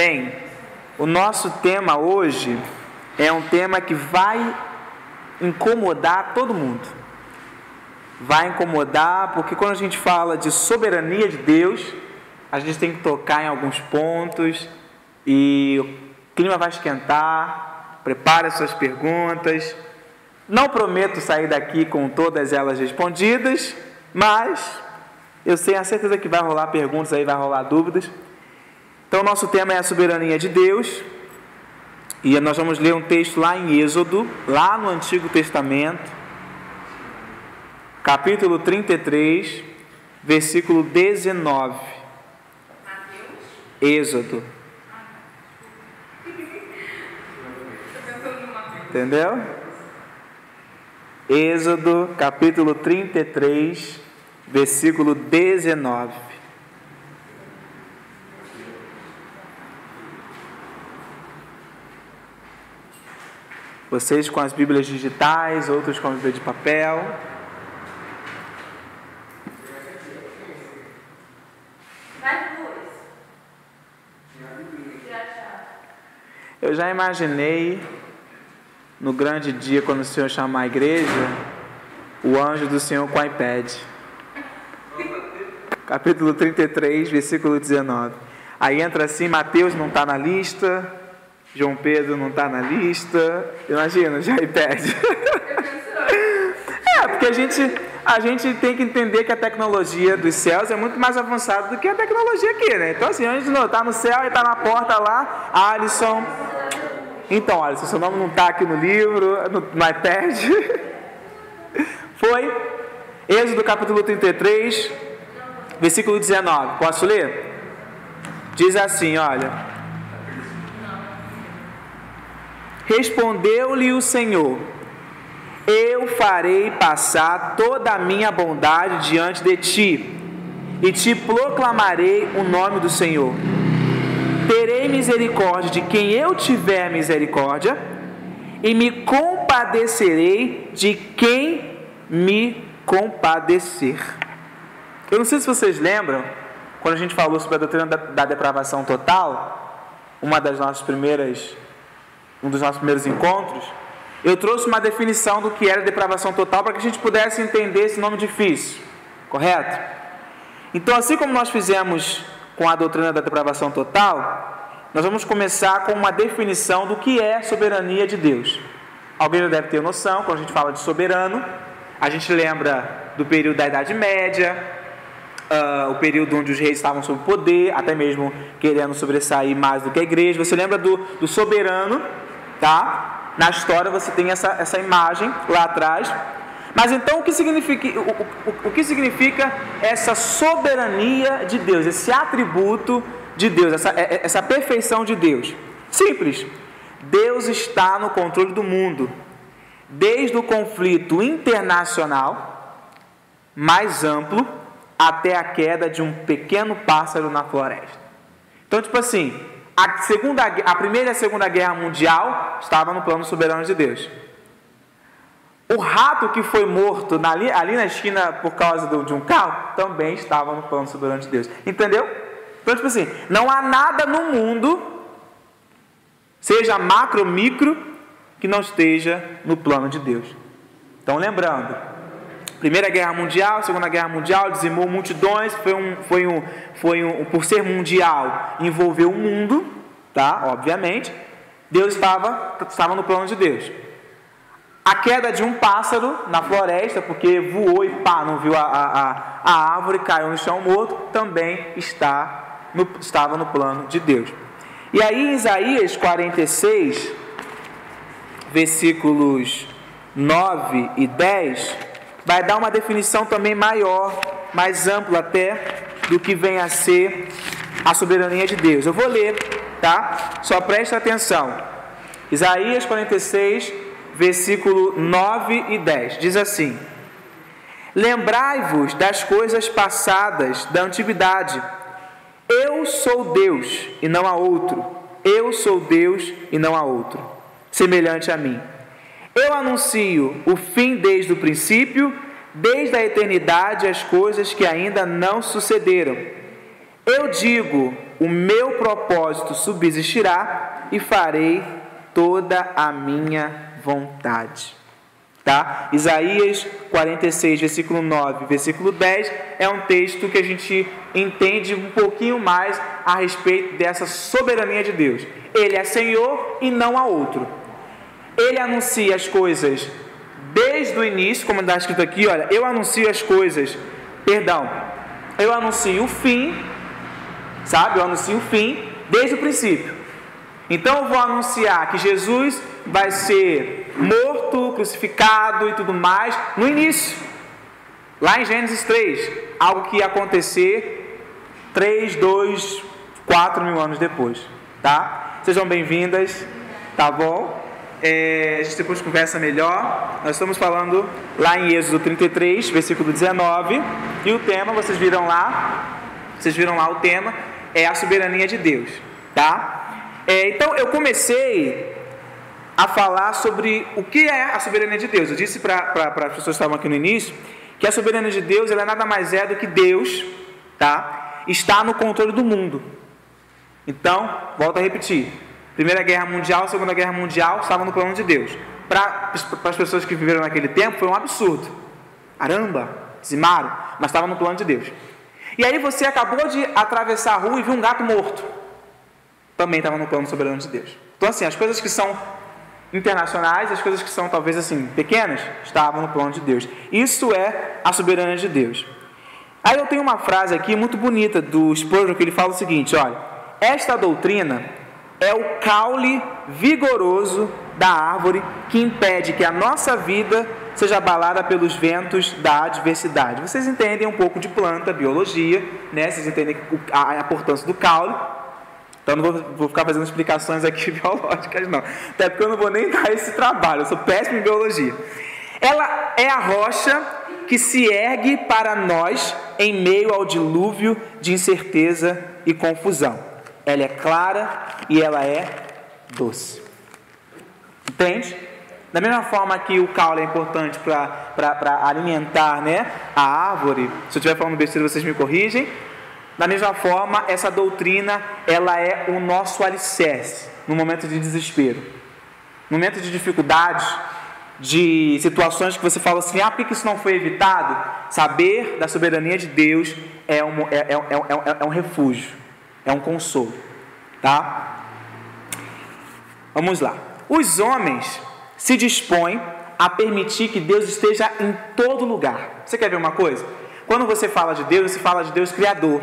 Bem, o nosso tema hoje é um tema que vai incomodar todo mundo. Vai incomodar porque quando a gente fala de soberania de Deus, a gente tem que tocar em alguns pontos e o clima vai esquentar. Prepare as suas perguntas. Não prometo sair daqui com todas elas respondidas, mas eu tenho a certeza que vai rolar perguntas aí, vai rolar dúvidas. Então, nosso tema é a soberania de Deus. E nós vamos ler um texto lá em Êxodo, lá no Antigo Testamento, capítulo 33, versículo 19. Êxodo. Entendeu? Êxodo, capítulo 33, versículo 19. Vocês com as Bíblias digitais, outros com a Bíblia de papel. Eu já imaginei, no grande dia, quando o Senhor chamar a igreja, o anjo do Senhor com o iPad. Capítulo 33, versículo 19. Aí entra assim, Mateus não está na lista, João Pedro não está na lista. Imagina, já iPad. Porque a gente tem que entender que a tecnologia dos céus é muito mais avançada do que a tecnologia aqui, né? Então assim, antes não está no céu e está na porta lá, Alisson. Então, Alisson, seu nome não está aqui no livro, no iPad. Foi Êxodo capítulo 33, versículo 19. Posso ler? Diz assim, olha. Respondeu-lhe o Senhor: eu farei passar toda a minha bondade diante de ti, e te proclamarei o nome do Senhor. Terei misericórdia de quem eu tiver misericórdia, e me compadecerei de quem me compadecer. Eu não sei se vocês lembram, quando a gente falou sobre a doutrina da depravação total, um dos nossos primeiros encontros, eu trouxe uma definição do que era depravação total para que a gente pudesse entender esse nome difícil, correto? Então, assim como nós fizemos com a doutrina da depravação total, nós vamos começar com uma definição do que é soberania de Deus. Alguém já deve ter noção, quando a gente fala de soberano, a gente lembra do período da Idade Média, o período onde os reis estavam sob poder, até mesmo querendo sobressair mais do que a igreja. Você lembra do soberano, tá? Na história você tem essa imagem lá atrás. Mas então o que significa essa soberania de Deus, esse atributo de Deus, essa perfeição de Deus? Simples. Deus está no controle do mundo, desde o conflito internacional mais amplo até a queda de um pequeno pássaro na floresta. Então, tipo assim, a Primeira e a Segunda Guerra Mundial estava no plano soberano de Deus. O rato que foi morto ali na esquina por causa de um carro também estava no plano soberano de Deus. Entendeu? Então, tipo assim, não há nada no mundo, seja macro ou micro, que não esteja no plano de Deus. Então, lembrando, Primeira Guerra Mundial, Segunda Guerra Mundial, dizimou multidões, por ser mundial, envolveu o mundo, tá? Obviamente, Deus estava no plano de Deus. A queda de um pássaro na floresta, porque voou e não viu a árvore, caiu no chão morto, também estava no plano de Deus. E aí em Isaías 46, versículos 9 e 10, vai dar uma definição também maior, mais ampla até, do que vem a ser a soberania de Deus. Eu vou ler, tá? Só presta atenção. Isaías 46, versículo 9 e 10, diz assim: lembrai-vos das coisas passadas da antiguidade. Eu sou Deus e não há outro. Eu sou Deus e não há outro, semelhante a mim. Eu anuncio o fim desde o princípio, desde a eternidade, as coisas que ainda não sucederam. Eu digo, o meu propósito subsistirá e farei toda a minha vontade. Tá? Isaías 46, versículo 9, versículo 10 é um texto que a gente entende um pouquinho mais a respeito dessa soberania de Deus. Ele é Senhor e não há outro. Ele anuncia as coisas desde o início, como está escrito aqui, olha, eu anuncio as coisas, eu anuncio o fim, sabe? Eu anuncio o fim desde o princípio. Então eu vou anunciar que Jesus vai ser morto, crucificado e tudo mais no início, lá em Gênesis 3, algo que ia acontecer 3, 2, 4 mil anos depois, tá? Sejam bem-vindas, tá bom? A gente depois conversa melhor. Nós estamos falando lá em Êxodo 33, versículo 19, e o tema, vocês viram lá o tema, é a soberania de Deus, tá? Então eu comecei a falar sobre o que é a soberania de Deus. Eu disse para as pessoas que estavam aqui no início que a soberania de Deus ela nada mais é do que Deus, tá? Está no controle do mundo. Então, volto a repetir, Primeira Guerra Mundial, Segunda Guerra Mundial estavam no plano de Deus. Para as pessoas que viveram naquele tempo foi um absurdo. Caramba, dizimaram, mas estava no plano de Deus. E aí você acabou de atravessar a rua e viu um gato morto. Também estava no plano soberano de Deus. Então assim, as coisas que são internacionais, as coisas que são talvez assim pequenas, estavam no plano de Deus. Isso é a soberania de Deus. Aí eu tenho uma frase aqui muito bonita do Spurgeon que ele fala o seguinte, olha, esta doutrina é o caule vigoroso da árvore que impede que a nossa vida seja abalada pelos ventos da adversidade. Vocês entendem um pouco de planta, biologia, né? Vocês entendem a importância do caule. Então não vou ficar fazendo explicações aqui biológicas não, até porque eu não vou nem dar esse trabalho, eu sou péssimo em biologia. Ela é a rocha que se ergue para nós em meio ao dilúvio de incerteza e confusão. Ela é clara e ela é doce. Entende? Da mesma forma que o caule é importante para alimentar, né, a árvore, se eu estiver falando besteira vocês me corrigem. Da mesma forma, essa doutrina, ela é o nosso alicerce no momento de desespero, no momento de dificuldades, de situações que você fala assim, por que isso não foi evitado? Saber da soberania de Deus é um refúgio, é um consolo, tá? Vamos lá. Os homens se dispõem a permitir que Deus esteja em todo lugar. Você quer ver uma coisa? Quando você fala de Deus, você fala de Deus Criador.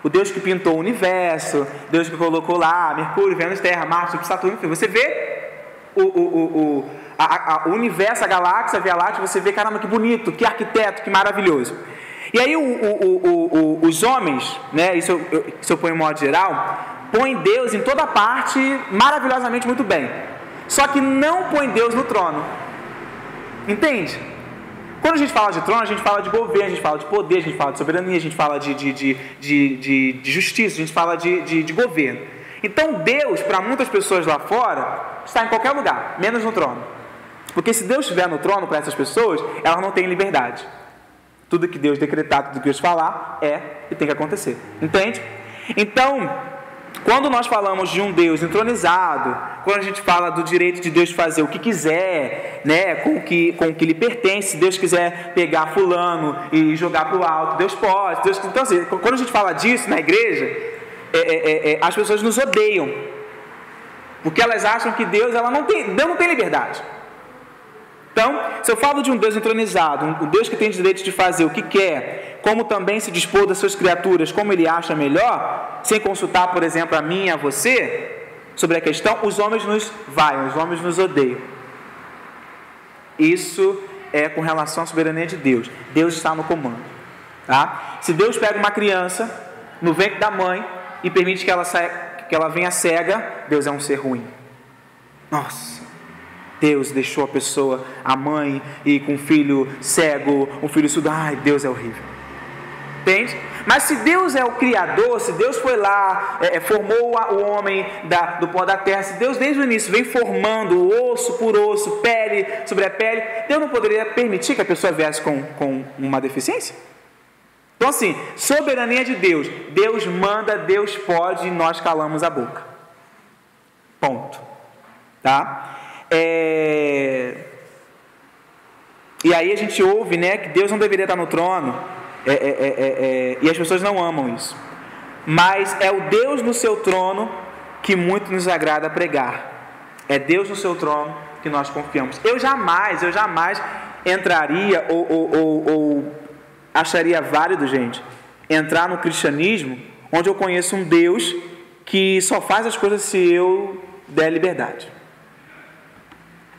O Deus que pintou o universo, Deus que colocou lá Mercúrio, Vênus, Terra, Marte, Júpiter, Saturno, enfim. Você vê o universo, a galáxia, a Via Láctea, você vê, caramba, que bonito, que arquiteto, que maravilhoso. E aí os homens, né, isso eu ponho em modo geral, põem Deus em toda parte, maravilhosamente muito bem. Só que não põe Deus no trono. Entende? Quando a gente fala de trono, a gente fala de governo, a gente fala de poder, a gente fala de soberania, a gente fala de justiça, a gente fala de governo. Então Deus, para muitas pessoas lá fora, está em qualquer lugar, menos no trono. Porque se Deus estiver no trono para essas pessoas, elas não têm liberdade. Tudo que Deus decretar, tudo que Deus falar, é e tem que acontecer. Entende? Então, quando nós falamos de um Deus entronizado, quando a gente fala do direito de Deus fazer o que quiser, né, com o que lhe pertence, se Deus quiser pegar fulano e jogar para o alto, Deus pode. Então, assim, quando a gente fala disso na igreja, as pessoas nos odeiam, porque elas acham que Deus não tem liberdade. Então, se eu falo de um Deus entronizado, um Deus que tem direito de fazer o que quer, como também se dispor das suas criaturas como Ele acha melhor, sem consultar, por exemplo, a mim e a você, sobre a questão, os homens nos vaiam, os homens nos odeiam. Isso é com relação à soberania de Deus. Deus está no comando. Tá? Se Deus pega uma criança no ventre da mãe e permite que ela venha cega, Deus é um ser ruim. Nossa! Deus deixou a pessoa, a mãe, e com um filho cego, um filho surdo. Ai, Deus é horrível. Entende? Mas se Deus é o Criador, se Deus foi lá, formou o homem do pó da terra, se Deus desde o início vem formando osso por osso, pele sobre a pele, Deus não poderia permitir que a pessoa viesse com uma deficiência? Então assim, soberania de Deus. Deus manda, Deus pode e nós calamos a boca. Ponto. Tá? E aí a gente ouve, né, que Deus não deveria estar no trono. E as pessoas não amam isso. Mas é o Deus no seu trono que muito nos agrada pregar. É Deus no seu trono que nós confiamos. Eu jamais entraria ou acharia válido, gente, entrar no cristianismo onde eu conheço um Deus que só faz as coisas se eu der liberdade.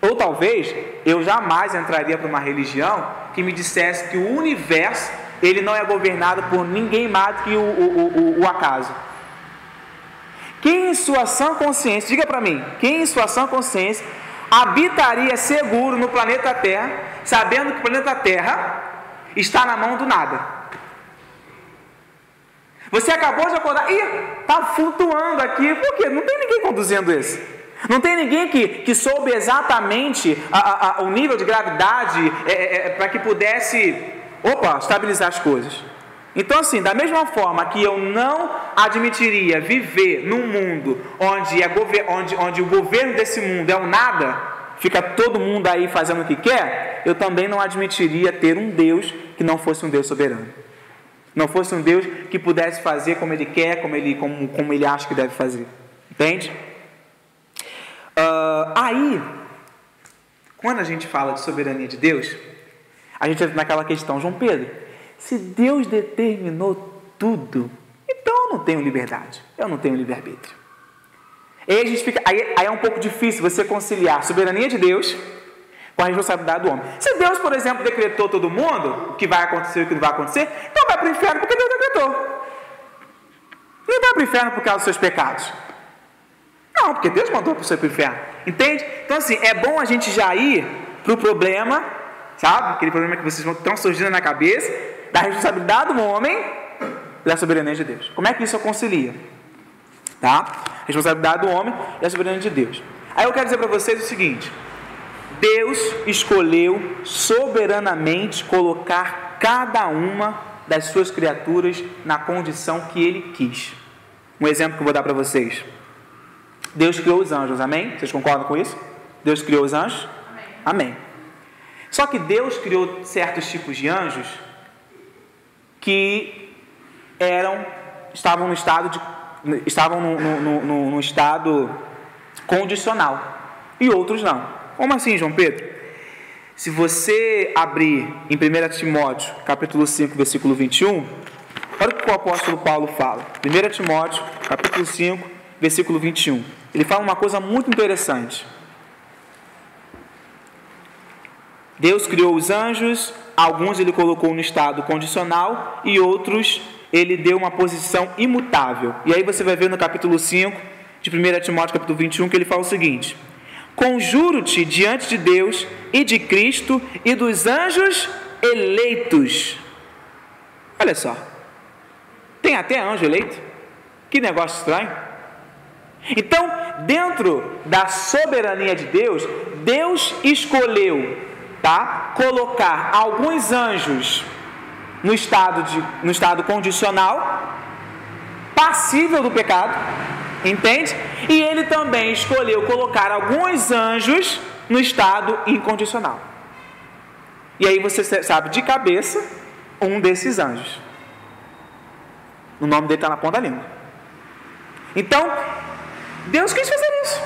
Ou talvez eu jamais entraria para uma religião que me dissesse que o universo ele não é governado por ninguém mais do que o acaso. Quem em sua sã consciência, diga para mim, quem em sua sã consciência habitaria seguro no planeta Terra, sabendo que o planeta Terra está na mão do nada? Você acabou de acordar, está flutuando aqui, por quê? Não tem ninguém conduzindo isso. Não tem ninguém que soube exatamente o nível de gravidade para que pudesse estabilizar as coisas. Então assim, da mesma forma que eu não admitiria viver num mundo onde o governo desse mundo é o nada, fica todo mundo aí fazendo o que quer, eu também não admitiria ter um Deus que não fosse um Deus soberano. Não fosse um Deus que pudesse fazer como Ele quer, como Ele acha que deve fazer. Entende? Aí, quando a gente fala de soberania de Deus, a gente entra naquela questão, João Pedro, se Deus determinou tudo, então eu não tenho liberdade, eu não tenho livre-arbítrio. Aí é um pouco difícil você conciliar a soberania de Deus com a responsabilidade do homem. Se Deus, por exemplo, decretou todo mundo, o que vai acontecer e o que não vai acontecer, então vai para o inferno porque Deus decretou. Não vai para o inferno por causa dos seus pecados. Não, porque Deus mandou você para o inferno. Entende? Então assim, é bom a gente já ir para o problema, sabe? Aquele problema que vocês estão surgindo na cabeça, da responsabilidade do homem e da soberania de Deus. Como é que isso concilia? Tá? Responsabilidade do homem e a soberania de Deus. Aí eu quero dizer para vocês o seguinte: Deus escolheu soberanamente colocar cada uma das suas criaturas na condição que Ele quis. Um exemplo que eu vou dar para vocês. Deus criou os anjos, amém? Vocês concordam com isso? Deus criou os anjos? Amém. Só que Deus criou certos tipos de anjos que estavam no estado condicional e outros não. Como assim, João Pedro? Se você abrir em 1 Timóteo, capítulo 5, versículo 21, olha o que o apóstolo Paulo fala. 1 Timóteo, capítulo 5, versículo 21. Ele fala uma coisa muito interessante. Deus criou os anjos, alguns Ele colocou no estado condicional e outros Ele deu uma posição imutável. E aí você vai ver no capítulo 5 de 1 Timóteo, capítulo 21, que ele fala o seguinte: conjuro-te diante de Deus e de Cristo e dos anjos eleitos. Olha só, tem até anjo eleito? Que negócio estranho. Então, dentro da soberania de Deus, Deus escolheu, colocar alguns anjos no estado condicional, passível do pecado, entende? E Ele também escolheu colocar alguns anjos no estado incondicional. E aí você sabe de cabeça um desses anjos. O nome dele está na ponta da língua. Então, Deus quis fazer isso.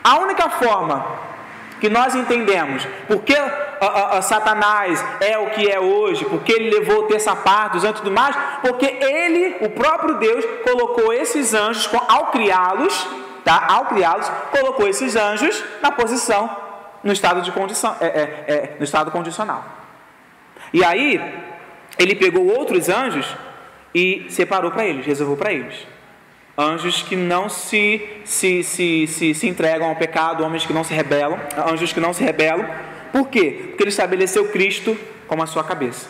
A única forma que nós entendemos porque Satanás é o que é hoje, porque ele levou terça parte dos anjos e tudo mais, porque ele, o próprio Deus, colocou esses anjos, ao criá-los, colocou esses anjos na posição, no estado de condição, no estado condicional. E aí, ele pegou outros anjos e separou para eles, reservou para eles. Anjos que não se entregam ao pecado, homens que não se rebelam, anjos que não se rebelam. Por quê? Porque ele estabeleceu Cristo como a sua cabeça.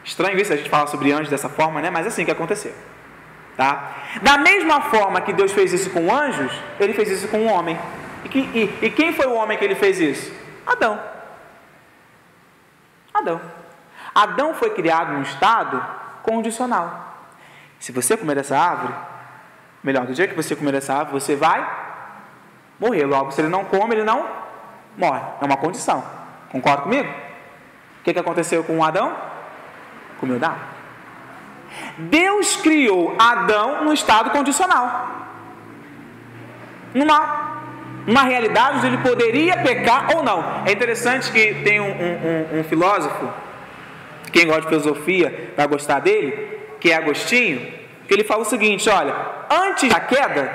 Estranho isso a gente falar sobre anjos dessa forma, né? Mas é assim que aconteceu. Tá? Da mesma forma que Deus fez isso com anjos, Ele fez isso com um homem. E quem foi o homem que Ele fez isso? Adão. Adão foi criado num estado condicional. Se você comer essa árvore, melhor, do dia que você comer essa árvore, você vai morrer. Logo, se ele não come, ele não morre. É uma condição. Concorda comigo? O que aconteceu com Adão? Comeu da árvore. Deus criou Adão num estado condicional. Numa realidade onde ele poderia pecar ou não. É interessante que tem um filósofo, quem gosta de filosofia vai gostar dele, que é Agostinho, que ele fala o seguinte: olha, antes da queda,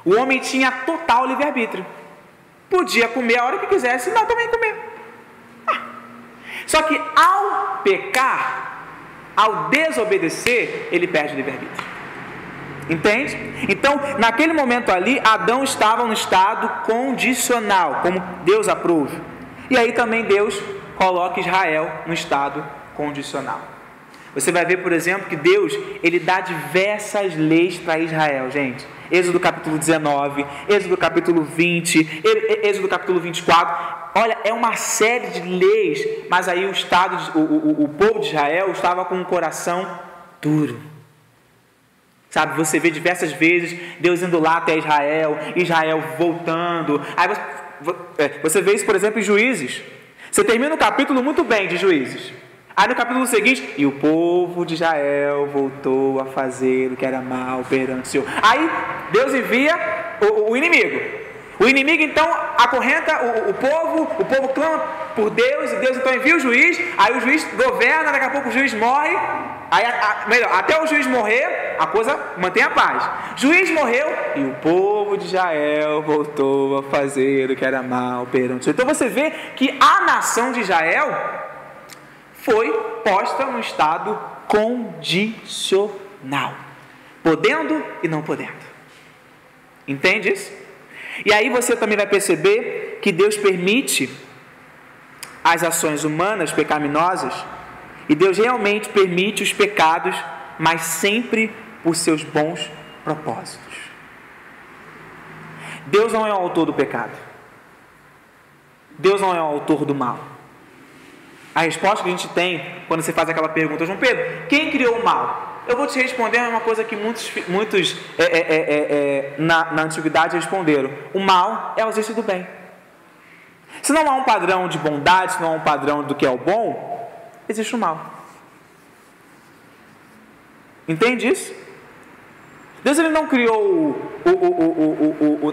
o homem tinha total livre-arbítrio. Podia comer a hora que quisesse, não também comer. Só que ao pecar, ao desobedecer, ele perde o livre-arbítrio. Entende? Então, naquele momento ali, Adão estava no estado condicional, como Deus aprove. E aí também Deus coloca Israel no estado condicional. Você vai ver, por exemplo, que Deus, ele dá diversas leis para Israel, gente. Êxodo capítulo 19, Êxodo capítulo 20, Êxodo capítulo 24. Olha, é uma série de leis, mas aí o povo de Israel estava com um coração duro. Sabe, você vê diversas vezes Deus indo lá até Israel voltando. Aí você vê isso, por exemplo, em Juízes. Você termina o capítulo muito bem de Juízes. Aí no capítulo seguinte, e o povo de Israel voltou a fazer o que era mal perante o Senhor. Aí Deus envia o inimigo. O inimigo então acorrenta o povo clama por Deus, e Deus então envia o juiz, aí o juiz governa, daqui a pouco o juiz morre, aí, até o juiz morrer, a coisa mantém a paz. Juiz morreu, e o povo de Israel voltou a fazer o que era mal perante o Senhor. Então você vê que a nação de Israel foi posta num estado condicional, podendo e não podendo. Entende isso? E aí você também vai perceber que Deus permite as ações humanas pecaminosas, e Deus realmente permite os pecados, mas sempre por seus bons propósitos. Deus não é o autor do pecado. Deus não é o autor do mal. A resposta que a gente tem quando você faz aquela pergunta: João Pedro, quem criou o mal? Eu vou te responder uma coisa que muitos na antiguidade responderam: o mal é a ausência do bem. Se não há um padrão de bondade, se não há um padrão do que é o bom, existe o mal. Entende isso? Deus ele não criou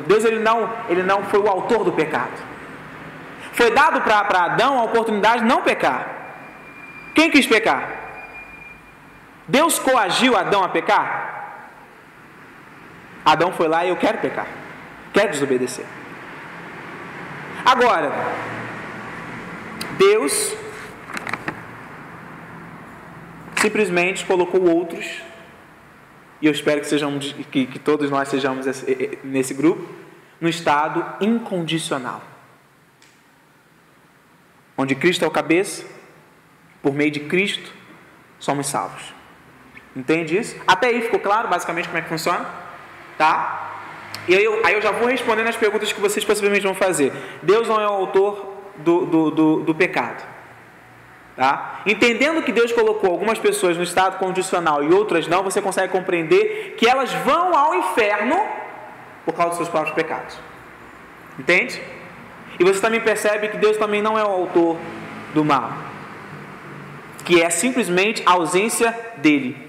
Deus ele não foi o autor do pecado. Foi dado para Adão a oportunidade de não pecar. Quem quis pecar? Deus coagiu Adão a pecar? Adão foi lá e eu quero pecar, quero desobedecer. Agora, Deus simplesmente colocou outros, e eu espero que todos nós sejamos nesse grupo, no estado incondicional, onde Cristo é o cabeça, por meio de Cristo somos salvos. Entende isso? Até aí ficou claro basicamente como é que funciona? Tá? E aí eu já vou respondendo as perguntas que vocês possivelmente vão fazer. Deus não é o autor do pecado. Tá? Entendendo que Deus colocou algumas pessoas no estado condicional e outras não, você consegue compreender que elas vão ao inferno por causa dos seus próprios pecados. Entende? E você também percebe que Deus também não é o autor do mal, que é simplesmente a ausência dele.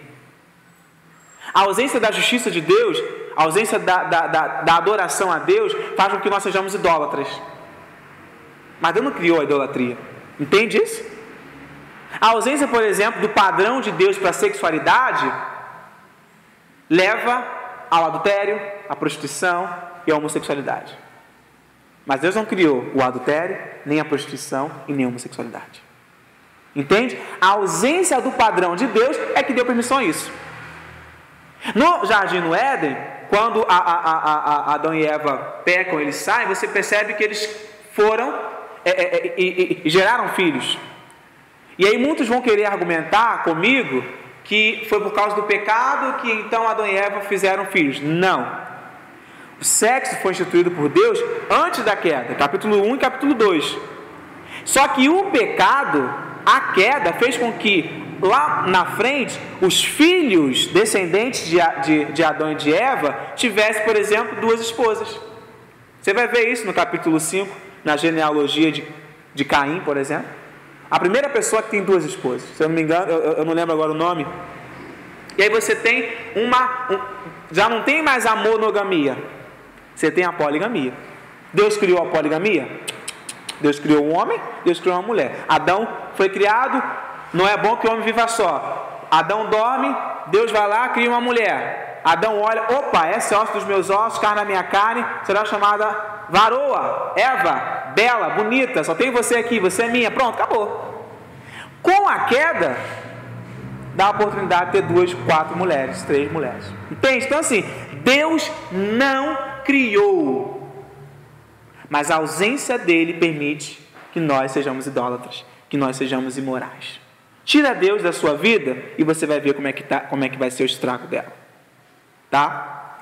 A ausência da justiça de Deus, a ausência da adoração a Deus, faz com que nós sejamos idólatras. Mas Deus não criou a idolatria. Entende isso? A ausência, por exemplo, do padrão de Deus para a sexualidade leva ao adultério, à prostituição e à homossexualidade. Mas Deus não criou o adultério, nem a prostituição e nem a homossexualidade. Entende? A ausência do padrão de Deus é que deu permissão a isso. No jardim no Éden, quando Adão e Eva pecam, eles saem, você percebe que eles foram e geraram filhos. E aí muitos vão querer argumentar comigo que foi por causa do pecado que então Adão e Eva fizeram filhos. Não. O sexo foi instituído por Deus antes da queda, capítulo 1 e capítulo 2. Só que o pecado a queda fez com que lá na frente os filhos descendentes de Adão e de Eva tivessem, por exemplo, 2 esposas. Você vai ver isso no capítulo 5, na genealogia de Caim, por exemplo. A primeira pessoa que tem 2 esposas, se eu não me engano, eu não lembro agora o nome. E aí você tem já não tem mais a monogamia, você tem a poligamia. Deus criou a poligamia? Deus criou um homem, Deus criou uma mulher. Adão foi criado, não é bom que o homem viva só. Adão dorme, Deus vai lá, cria uma mulher. Adão olha, opa, essa é osso dos meus ossos, carne da minha carne, será chamada varoa, Eva, bela, bonita, só tem você aqui, você é minha, pronto, acabou. Com a queda, dá a oportunidade de ter 2, 4 mulheres, 3 mulheres. Entende? Então assim, Deus não criou, mas a ausência dele permite que nós sejamos idólatras, que nós sejamos imorais. Tira Deus da sua vida e você vai ver como é que vai ser o estrago dela. Tá?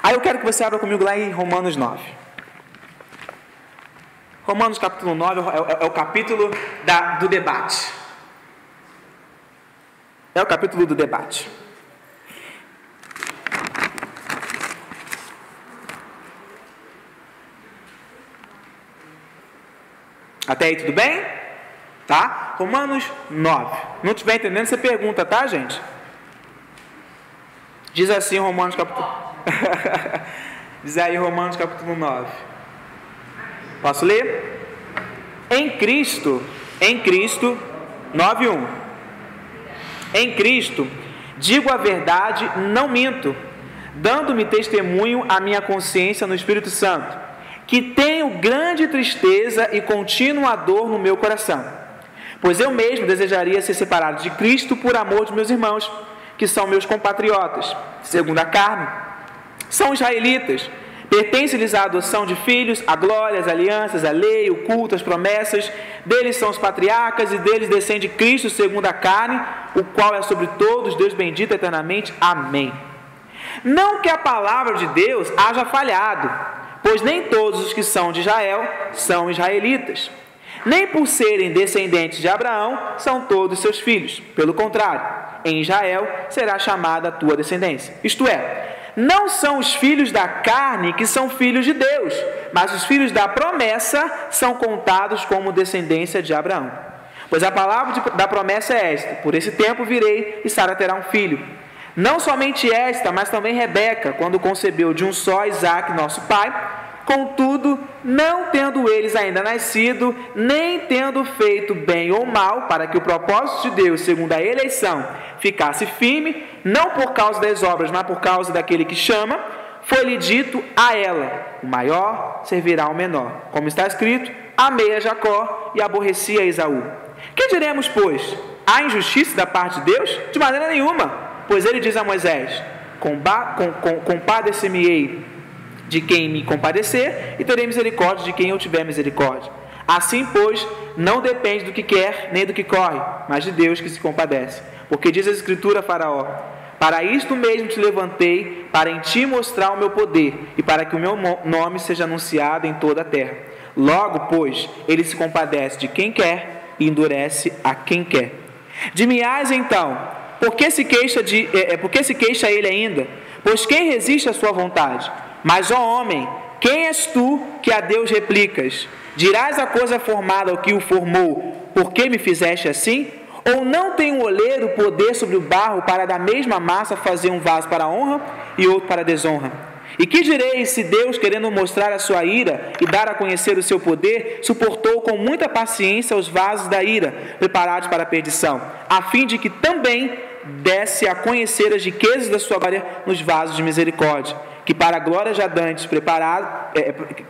Aí eu quero que você abra comigo lá em Romanos 9. Romanos capítulo 9 é o capítulo do debate. É o capítulo do debate. Até aí tudo bem? Tá? Romanos 9. Não estiver entendendo, você pergunta, tá, gente? Diz assim Romanos capítulo... Diz aí Romanos capítulo 9. Posso ler? Em Cristo, 9:1. Em Cristo, digo a verdade, não minto, dando-me testemunho à minha consciência no Espírito Santo, que tenho grande tristeza e contínua dor no meu coração, pois eu mesmo desejaria ser separado de Cristo por amor de meus irmãos, que são meus compatriotas, segundo a carne, são israelitas, pertence-lhes a adoção de filhos, a glória, as alianças, a lei, o culto, as promessas, deles são os patriarcas e deles descende Cristo segundo a carne, o qual é sobre todos, Deus bendito eternamente. Amém. Não que a palavra de Deus haja falhado, pois nem todos os que são de Israel são israelitas, nem por serem descendentes de Abraão são todos seus filhos. Pelo contrário, em Israel será chamada a tua descendência. Isto é, não são os filhos da carne que são filhos de Deus, mas os filhos da promessa são contados como descendência de Abraão. Pois a palavra da promessa é esta: por esse tempo virei e Sara terá um filho. Não somente esta, mas também Rebeca, quando concebeu de um só Isaque, nosso pai. Contudo, não tendo eles ainda nascido, nem tendo feito bem ou mal, para que o propósito de Deus, segundo a eleição, ficasse firme, não por causa das obras, mas por causa daquele que chama, foi-lhe dito a ela: o maior servirá ao menor. Como está escrito: amei a Jacó e aborreci a Esaú. Que diremos, pois? Há injustiça da parte de Deus? De maneira nenhuma, pois ele diz a Moisés: compadece-me-ei de quem me compadecer, e terei misericórdia de quem eu tiver misericórdia. Assim, pois, não depende do que quer, nem do que corre, mas de Deus que se compadece. Porque diz a Escritura a Faraó: para isto mesmo te levantei, para em ti mostrar o meu poder, e para que o meu nome seja anunciado em toda a terra. Logo, pois, ele se compadece de quem quer, e endurece a quem quer. Dir-me-ás então, por que se queixa ele ainda? Pois quem resiste à sua vontade? Mas, ó homem, quem és tu que a Deus replicas? Dirás a coisa formada ao que o formou: por que me fizeste assim? Ou não tem o oleiro poder sobre o barro para da mesma massa fazer um vaso para honra e outro para desonra? E que direis se Deus, querendo mostrar a sua ira e dar a conhecer o seu poder, suportou com muita paciência os vasos da ira, preparados para a perdição, a fim de que também desse a conhecer as riquezas da sua glória nos vasos de misericórdia, que para a glória já dantes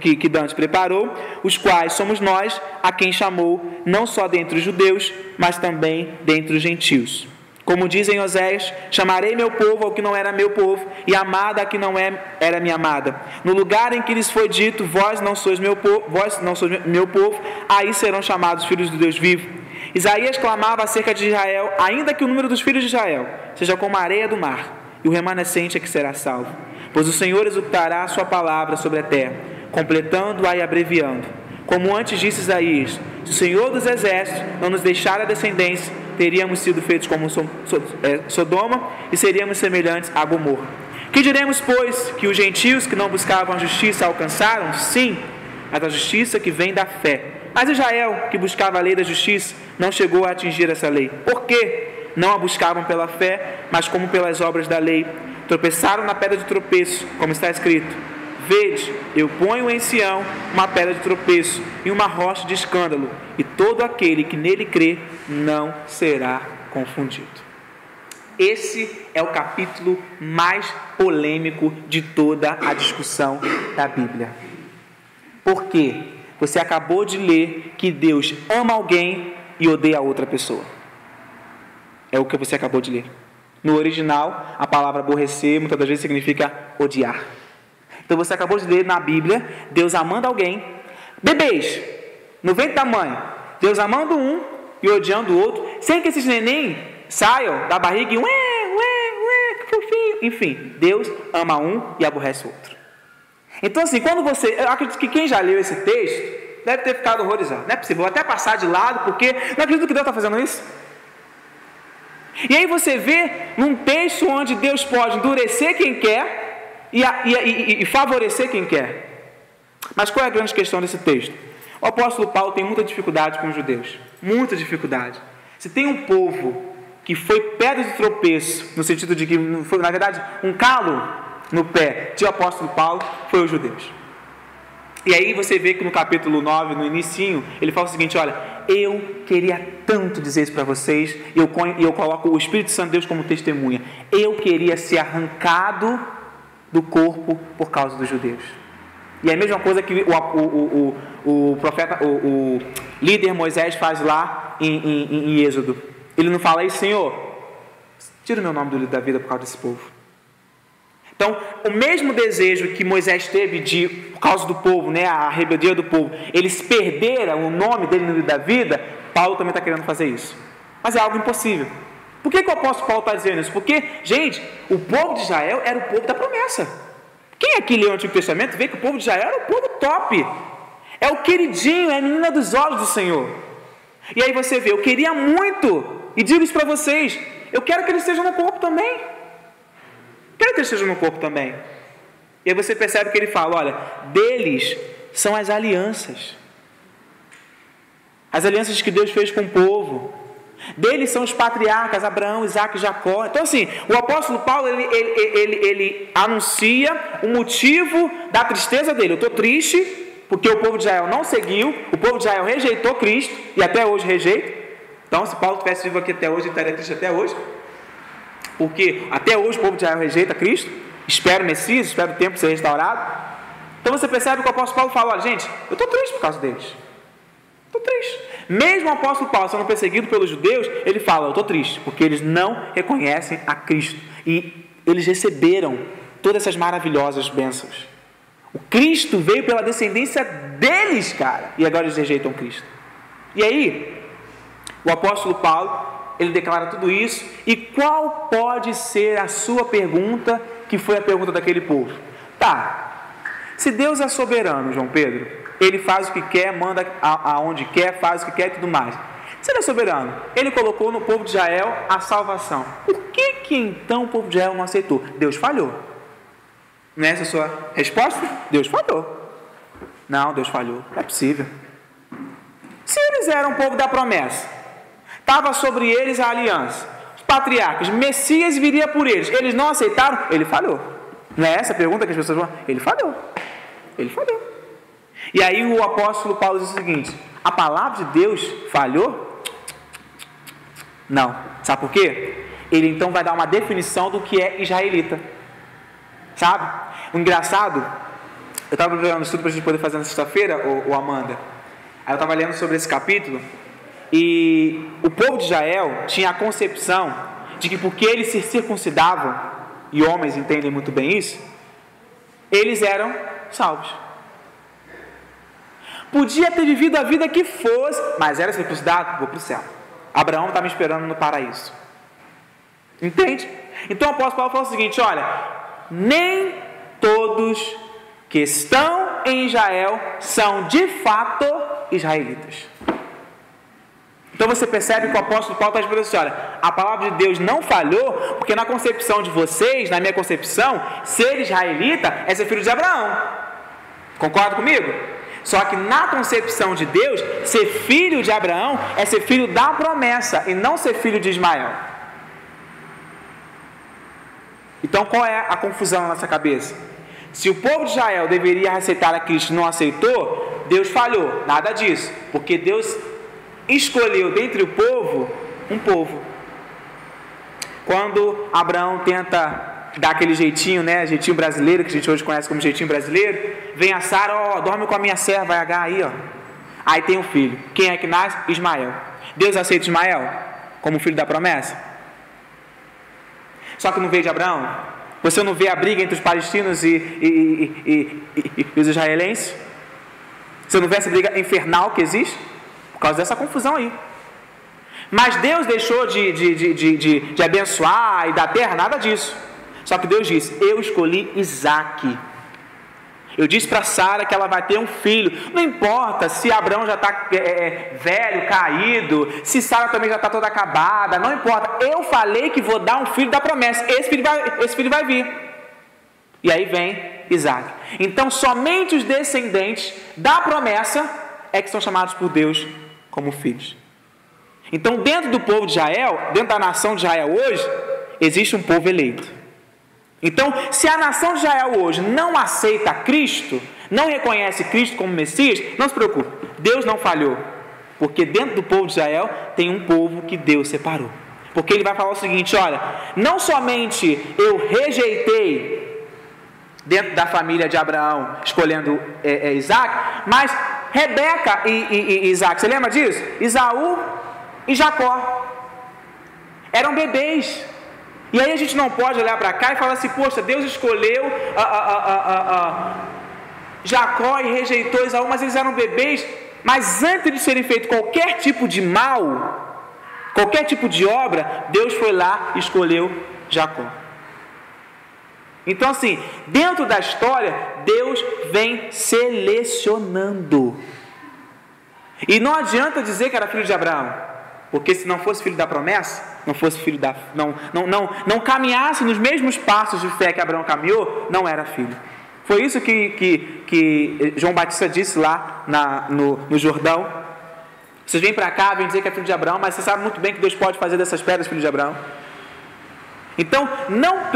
que Dantes preparou, os quais somos nós, a quem chamou, não só dentre os judeus, mas também dentre os gentios. Como diz em Oséias: chamarei meu povo ao que não era meu povo, e amada a que não era minha amada. No lugar em que lhes foi dito: vós não sois meu povo, aí serão chamados filhos do Deus vivo. Isaías clamava acerca de Israel: ainda que o número dos filhos de Israel seja como a areia do mar, e o remanescente é que será salvo. Pois o Senhor executará a sua palavra sobre a terra, completando-a e abreviando. Como antes disse Isaías: Se o Senhor dos Exércitos não nos deixar a descendência, teríamos sido feitos como Sodoma e seríamos semelhantes a Gomorra. Que diremos, pois, que os gentios que não buscavam a justiça alcançaram? Sim, mas a justiça que vem da fé. Mas Israel, que buscava a lei da justiça, não chegou a atingir essa lei. Por quê? Não a buscavam pela fé, mas como pelas obras da lei. Tropeçaram na pedra de tropeço, como está escrito: vede, eu ponho em Sião uma pedra de tropeço e uma rocha de escândalo, e todo aquele que nele crê não será confundido. Esse é o capítulo mais polêmico de toda a discussão da Bíblia. Por quê? Você acabou de ler que Deus ama alguém e odeia a outra pessoa. É o que você acabou de ler. No original, a palavra aborrecer muitas das vezes significa odiar. Então você acabou de ler na Bíblia Deus amando alguém. Bebês, no ventre da mãe, Deus amando um e odiando o outro, sem que esses neném saiam da barriga e que fofinho. Enfim, Deus ama um e aborrece o outro. Então assim, quando você... Eu acredito que quem já leu esse texto deve ter ficado horrorizado. Não é possível, vou até passar de lado, porque não acredito que Deus está fazendo isso. E aí você vê num texto onde Deus pode endurecer quem quer e favorecer quem quer. Mas qual é a grande questão desse texto? O apóstolo Paulo tem muita dificuldade com os judeus. Muita dificuldade. Se tem um povo que foi pedra de tropeço, no sentido de que foi, na verdade, um calo no pé de apóstolo Paulo, foi os judeus. E aí você vê que no capítulo 9, no inicinho, ele fala o seguinte: olha, eu queria tanto dizer isso para vocês, e eu coloco o Espírito Santo de Deus como testemunha. Eu queria ser arrancado do corpo por causa dos judeus. E é a mesma coisa que o profeta, o líder Moisés faz lá em Êxodo. Ele não fala isso: Senhor, tira o meu nome do livro da vida por causa desse povo. Então, o mesmo desejo que Moisés teve por causa do povo, né, a rebeldia do povo, eles perderam o nome dele no livro da vida, Paulo também está querendo fazer isso. Mas é algo impossível. Por que o apóstolo Paulo está dizendo isso? Porque, gente, o povo de Israel era o povo da promessa. Quem aqui leu o Antigo Testamento vê que o povo de Israel era o povo top. É o queridinho, é a menina dos olhos do Senhor. E aí você vê, eu queria muito, e digo isso para vocês, eu quero que eles estejam no corpo também. Quero que eles estejam no corpo também. E aí você percebe que ele fala: olha, deles são as alianças. As alianças que Deus fez com o povo. Deles são os patriarcas, Abraão, Isaac e Jacó. Então assim, o apóstolo Paulo, ele anuncia o motivo da tristeza dele. Eu estou triste porque o povo de Israel não seguiu, o povo de Israel rejeitou Cristo, e até hoje rejeita. Então se Paulo tivesse vivo aqui até hoje, ele estaria triste até hoje. Porque até hoje o povo de Israel rejeita Cristo, espera o Messias, espera o tempo ser restaurado. Então você percebe que o apóstolo Paulo fala: olha, gente, eu estou triste por causa deles. Estou triste. Mesmo o apóstolo Paulo sendo perseguido pelos judeus, ele fala: eu estou triste, porque eles não reconhecem a Cristo. E eles receberam todas essas maravilhosas bênçãos. O Cristo veio pela descendência deles, cara. E agora eles rejeitam Cristo. E aí, o apóstolo Paulo, ele declara tudo isso. E qual pode ser a sua pergunta, que foi a pergunta daquele povo? Tá, se Deus é soberano, João Pedro, ele faz o que quer, manda aonde quer, faz o que quer e tudo mais. Se ele é soberano, ele colocou no povo de Israel a salvação. Por que então o povo de Israel não aceitou? Deus falhou. Não é essa a sua resposta? Deus falhou. Não, Deus falhou. Não é possível. Se eles eram o povo da promessa, estava sobre eles a aliança, os patriarcas, Messias viria por eles, eles não aceitaram, ele falhou. Não é essa a pergunta que as pessoas vão? Ele falhou. Ele falhou. E aí o apóstolo Paulo diz o seguinte: a palavra de Deus falhou? Não. Sabe por quê? Ele então vai dar uma definição do que é israelita. Sabe? O engraçado, eu estava preparando um estudo para a gente poder fazer na sexta-feira, o Amanda. Aí eu estava lendo sobre esse capítulo. E o povo de Israel tinha a concepção de que porque eles se circuncidavam, e homens entendem muito bem isso, eles eram salvos. Podia ter vivido a vida que fosse, mas era circuncidado, vou para o céu. Abraão está me esperando no paraíso. Entende? Então o apóstolo Paulo fala o seguinte: olha, nem todos que estão em Israel são de fato israelitas. Então você percebe que o apóstolo Paulo está dizendo assim, olha, a palavra de Deus não falhou, porque na concepção de vocês, na minha concepção, ser israelita é ser filho de Abraão. Concorda comigo? Só que na concepção de Deus, ser filho de Abraão é ser filho da promessa e não ser filho de Ismael. Então qual é a confusão na nossa cabeça? Se o povo de Israel deveria aceitar a Cristo e não aceitou, Deus falhou. Nada disso, porque Deus escolheu dentre o povo um povo. Quando Abraão tenta dar aquele jeitinho, né, jeitinho brasileiro, que a gente hoje conhece como jeitinho brasileiro, vem a Sara, dorme com a minha serva H aí, aí tem um filho. Quem é que nasce? Ismael. Deus aceita Ismael como filho da promessa? Só que não veio de Abraão. Você não vê a briga entre os palestinos e os israelenses? Você não vê essa briga infernal que existe? Por causa dessa confusão aí. Mas Deus deixou de abençoar e dar terra, nada disso. Só que Deus disse, eu escolhi Isaac. Eu disse para Sara que ela vai ter um filho. Não importa se Abraão já está velho, caído, se Sara também já está toda acabada, não importa. Eu falei que vou dar um filho da promessa. Esse filho vai vir. E aí vem Isaac. Então somente os descendentes da promessa é que são chamados por Deus como filhos. Então dentro do povo de Israel, dentro da nação de Israel hoje, existe um povo eleito. Então, se a nação de Israel hoje não aceita Cristo, não reconhece Cristo como Messias, não se preocupe, Deus não falhou, porque dentro do povo de Israel tem um povo que Deus separou. Porque ele vai falar o seguinte, olha, não somente eu rejeitei dentro da família de Abraão, escolhendo Isaac, mas Rebeca e Isaac, você lembra disso? Esaú e Jacó eram bebês. E aí a gente não pode olhar para cá e falar assim, poxa, Deus escolheu Jacó e rejeitou Esaú, mas eles eram bebês. Mas antes de serem feito qualquer tipo de mal, qualquer tipo de obra, Deus foi lá e escolheu Jacó. Então assim, dentro da história, Deus vem selecionando. E não adianta dizer que era filho de Abraão, porque se não fosse filho da promessa, não fosse filho da, não caminhasse nos mesmos passos de fé que Abraão caminhou, não era filho. Foi isso que João Batista disse lá no Jordão. Vocês vêm para cá, vêm dizer que é filho de Abraão, mas você sabe muito bem que Deus pode fazer dessas pedras filho de Abraão. Então, não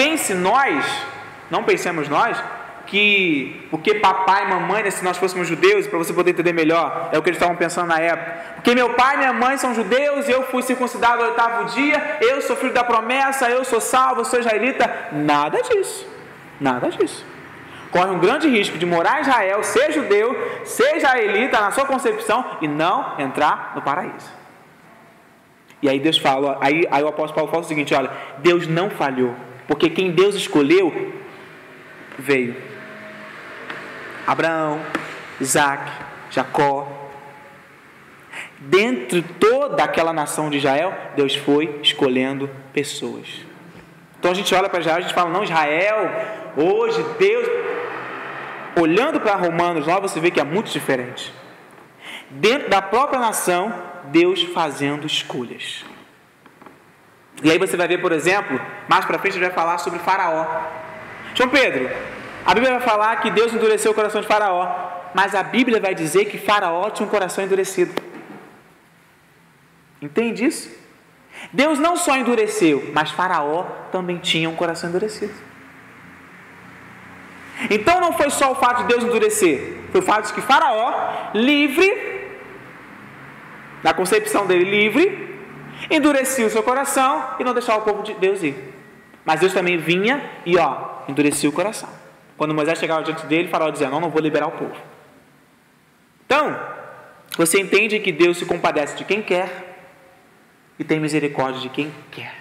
pensemos nós, que porque papai e mamãe, né, se nós fôssemos judeus, para você poder entender melhor, é o que eles estavam pensando na época, porque meu pai e minha mãe são judeus, eu fui circuncidado ao 8º dia, eu sou filho da promessa, eu sou salvo, eu sou israelita. Nada disso, nada disso. Corre um grande risco de morar em Israel, ser judeu, ser israelita na sua concepção e não entrar no paraíso. E aí Deus fala, aí o apóstolo Paulo fala o seguinte, olha, Deus não falhou, porque quem Deus escolheu veio. Abraão, Isaac, Jacó. Dentro de toda aquela nação de Israel, Deus foi escolhendo pessoas. Então a gente olha para Israel, a gente fala, não, Israel, hoje Deus... Olhando para Romanos 9, você vê que é muito diferente. Dentro da própria nação, Deus fazendo escolhas. E aí você vai ver, por exemplo, mais para frente a gente vai falar sobre Faraó. João Pedro, a Bíblia vai falar que Deus endureceu o coração de Faraó, mas a Bíblia vai dizer que Faraó tinha um coração endurecido. Entende isso? Deus não só endureceu, mas Faraó também tinha um coração endurecido. Então não foi só o fato de Deus endurecer, foi o fato de que Faraó, livre, na concepção dele livre, endurecia o seu coração e não deixava o povo de Deus ir. Mas Deus também vinha e endurecia o coração. Quando Moisés chegava diante dele, Faraó dizia, não vou liberar o povo. Então, você entende que Deus se compadece de quem quer e tem misericórdia de quem quer.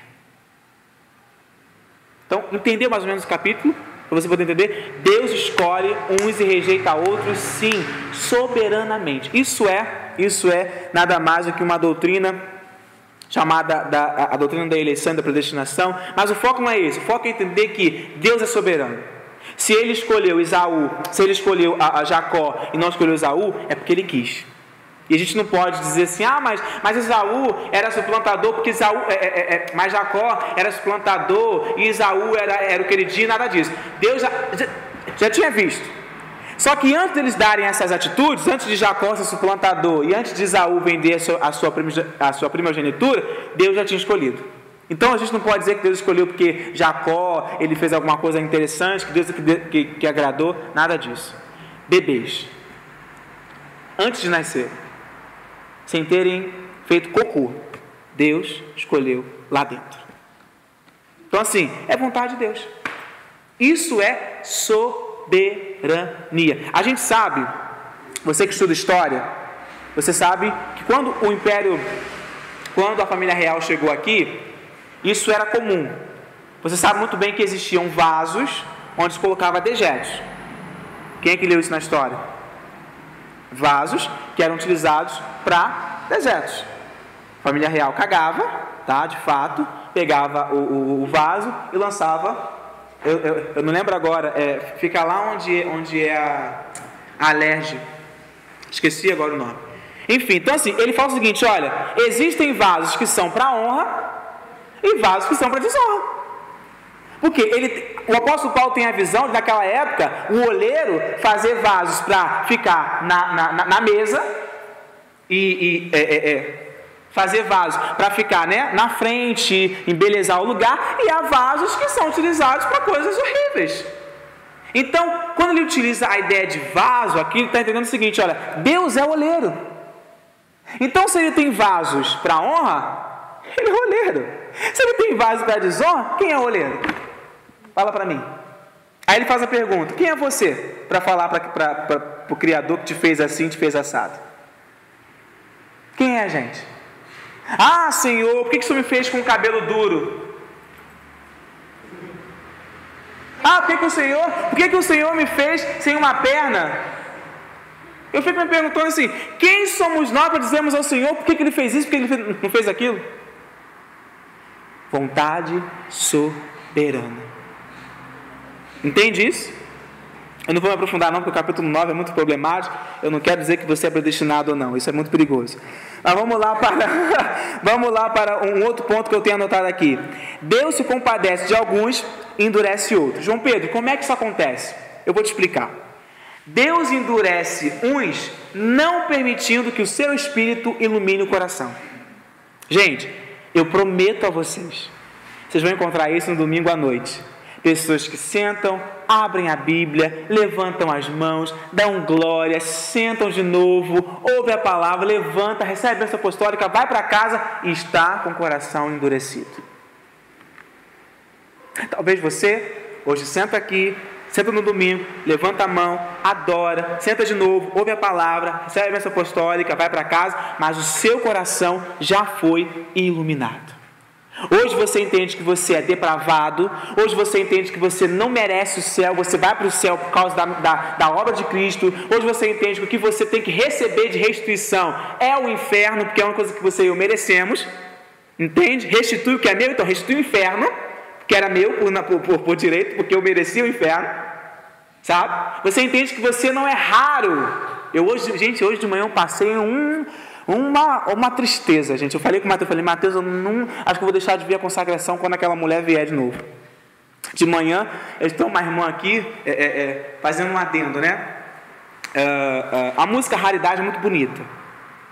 Então, entendeu mais ou menos o capítulo? Para você poder entender, Deus escolhe uns e rejeita outros, sim, soberanamente. Isso é nada mais do que uma doutrina chamada a doutrina da eleição e da predestinação, mas o foco não é esse, o foco é entender que Deus é soberano. Se ele escolheu Esaú, se ele escolheu a Jacó e não escolheu Esaú, é porque ele quis. E a gente não pode dizer assim, mas Esaú era suplantador, porque mas Jacó era suplantador e Esaú era o queridinho, nada disso. Deus já tinha visto. Só que antes deles darem essas atitudes, antes de Jacó ser suplantador e antes de Esaú vender a sua primogenitura, Deus já tinha escolhido. Então a gente não pode dizer que Deus escolheu porque Jacó ele fez alguma coisa interessante, que Deus que agradou, nada disso. Bebês, antes de nascer, sem terem feito cocô, Deus escolheu lá dentro. Então assim, é vontade de Deus. Isso é soberania. A gente sabe, você que estuda história, você sabe que quando a família real chegou aqui, isso era comum. Você sabe muito bem que existiam vasos onde se colocava dejetos. Quem é que leu isso na história? Vasos que eram utilizados para dejetos. A família real cagava, tá? De fato, pegava o vaso e lançava. Eu não lembro agora. Fica lá onde é a Alerj. Esqueci agora o nome. Enfim, então assim, ele fala o seguinte: olha, existem vasos que são para honra e vasos que são para desonra. Porque o apóstolo Paulo tem a visão de, naquela época, o oleiro fazer vasos para ficar na mesa fazer vasos para ficar, né, na frente, embelezar o lugar, e há vasos que são utilizados para coisas horríveis. Então, quando ele utiliza a ideia de vaso aqui, ele está entendendo o seguinte: olha, Deus é o oleiro. Então, se ele tem vasos para honra, ele é o oleiro. Se ele tem vasos para desonra, quem é o oleiro? Fala para mim. Aí ele faz a pergunta: quem é você para falar para o Criador que te fez assim, te fez assado? Quem é a gente? Ah, Senhor, por que o Senhor me fez com o cabelo duro? Ah, por que o Senhor me fez sem uma perna? Eu fico me perguntando assim: quem somos nós para dizermos ao Senhor por que Ele fez isso, por que Ele não fez aquilo? Vontade soberana. Entende isso? Eu não vou me aprofundar não, porque o capítulo 9 é muito problemático. Eu não quero dizer que você é predestinado ou não. Isso é muito perigoso. Mas vamos lá para um outro ponto que eu tenho anotado aqui. Deus se compadece de alguns e endurece outros. João Pedro, como é que isso acontece? Eu vou te explicar. Deus endurece uns, não permitindo que o seu espírito ilumine o coração. Gente, eu prometo a vocês vão encontrar isso no domingo à noite. Pessoas que sentam, abrem a Bíblia, levantam as mãos, dão glória, sentam de novo, ouvem a palavra, levanta, recebe a bênção apostólica, vai para casa e está com o coração endurecido. Talvez você hoje senta aqui, senta no domingo, levanta a mão, adora, senta de novo, ouve a palavra, recebe a bênção apostólica, vai para casa, mas o seu coração já foi iluminado. Hoje você entende que você é depravado. Hoje você entende que você não merece o céu. Você vai para o céu por causa da obra de Cristo. Hoje você entende que o que você tem que receber de restituição é o inferno, porque é uma coisa que você e eu merecemos. Entende? Restitui o que é meu, então restitui o inferno, que era meu por direito, porque eu merecia o inferno. Sabe? Você entende que você não é raro. Hoje de manhã eu passei uma tristeza, gente. Eu falei com o Matheus, Matheus, acho que eu vou deixar de ver a consagração quando aquela mulher vier de novo. De manhã, eles estão uma irmã aqui, fazendo um adendo, né? A música Raridade é muito bonita,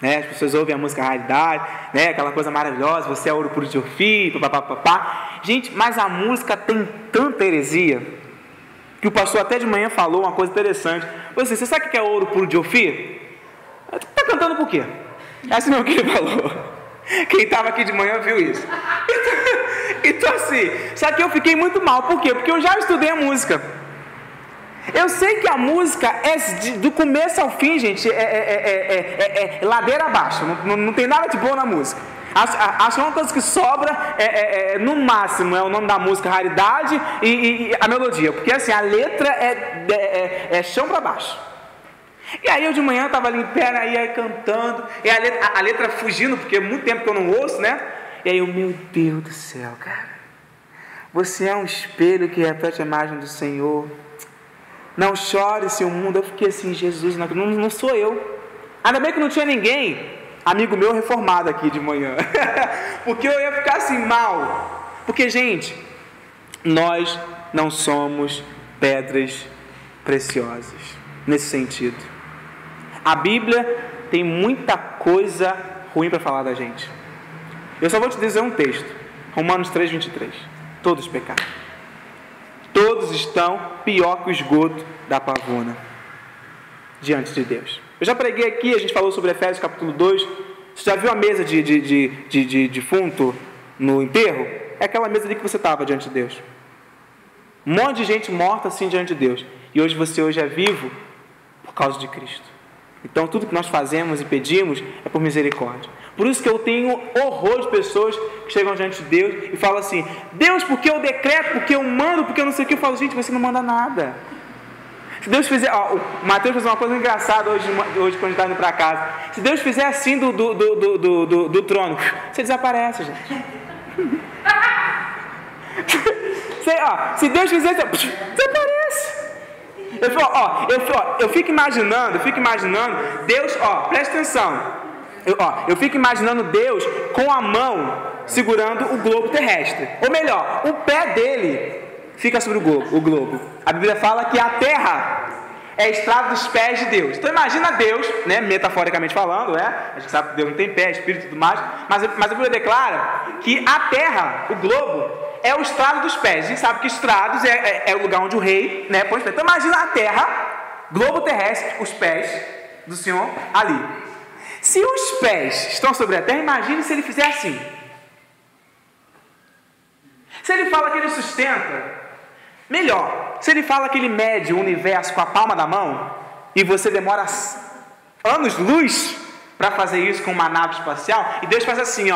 né? As pessoas ouvem a música Raridade, né? Aquela coisa maravilhosa, você é ouro puro de Ofir, papapá. Gente, mas a música tem tanta heresia, que o pastor até de manhã falou uma coisa interessante. Você sabe o que é ouro puro de Ofir? Está cantando por quê? É assim mesmo que ele falou. Quem estava aqui de manhã viu isso. Então assim, só que eu fiquei muito mal. Por quê? Porque eu já estudei a música. Eu sei que a música do começo ao fim, gente, é ladeira abaixo. Não tem nada de bom na música. Acho que uma coisa que sobra no máximo é o nome da música Raridade e a melodia. Porque assim, a letra é chão para baixo. E aí eu de manhã estava ali em pé, aí cantando, e a letra fugindo, porque é muito tempo que eu não ouço, né? E aí eu, meu Deus do céu, cara, você é um espelho que reflete a imagem do Senhor. Não chore, seu mundo. Eu fiquei assim, Jesus, não sou eu. Ainda bem que não tinha ninguém, amigo meu reformado aqui de manhã, porque eu ia ficar assim mal. Porque, gente, nós não somos pedras preciosas, nesse sentido. A Bíblia tem muita coisa ruim para falar da gente. Eu só vou te dizer um texto, Romanos 3:23. Todos pecaram. Todos estão pior que o esgoto da pavuna diante de Deus. Eu já preguei aqui, a gente falou sobre Efésios capítulo 2. Você já viu a mesa de defunto no enterro? É aquela mesa ali que você estava diante de Deus. Um monte de gente morta assim diante de Deus. E você hoje é vivo por causa de Cristo. Então tudo que nós fazemos e pedimos é por misericórdia. Por isso que eu tenho horror de pessoas que chegam diante de Deus e falam assim: Deus, porque eu decreto, porque eu mando, porque eu não sei o que. Eu falo: gente, você não manda nada. Se Deus fizer, o Mateus fez uma coisa engraçada hoje quando ele está indo para casa. Se Deus fizer assim do trono, você desaparece, gente. Se Deus fizer assim, desaparece. Eu fico imaginando, Deus, presta atenção. Eu fico imaginando Deus com a mão segurando o globo terrestre. Ou melhor, o pé dele fica sobre o globo. A Bíblia fala que a terra é a estrada dos pés de Deus. Então imagina Deus, né, metaforicamente falando, a gente sabe que Deus não tem pé, espírito e tudo mais, mas a Bíblia declara que a terra, o globo, é o estrado dos pés. A gente sabe que estrados é o lugar onde o rei, né, põe os pés. Então imagina a terra, globo terrestre, os pés do Senhor ali. Se os pés estão sobre a terra, imagine se ele fizer assim. Se ele fala que ele sustenta, melhor. Se ele fala que ele mede o universo com a palma da mão, e você demora anos-luz para fazer isso com uma nave espacial, e Deus faz assim,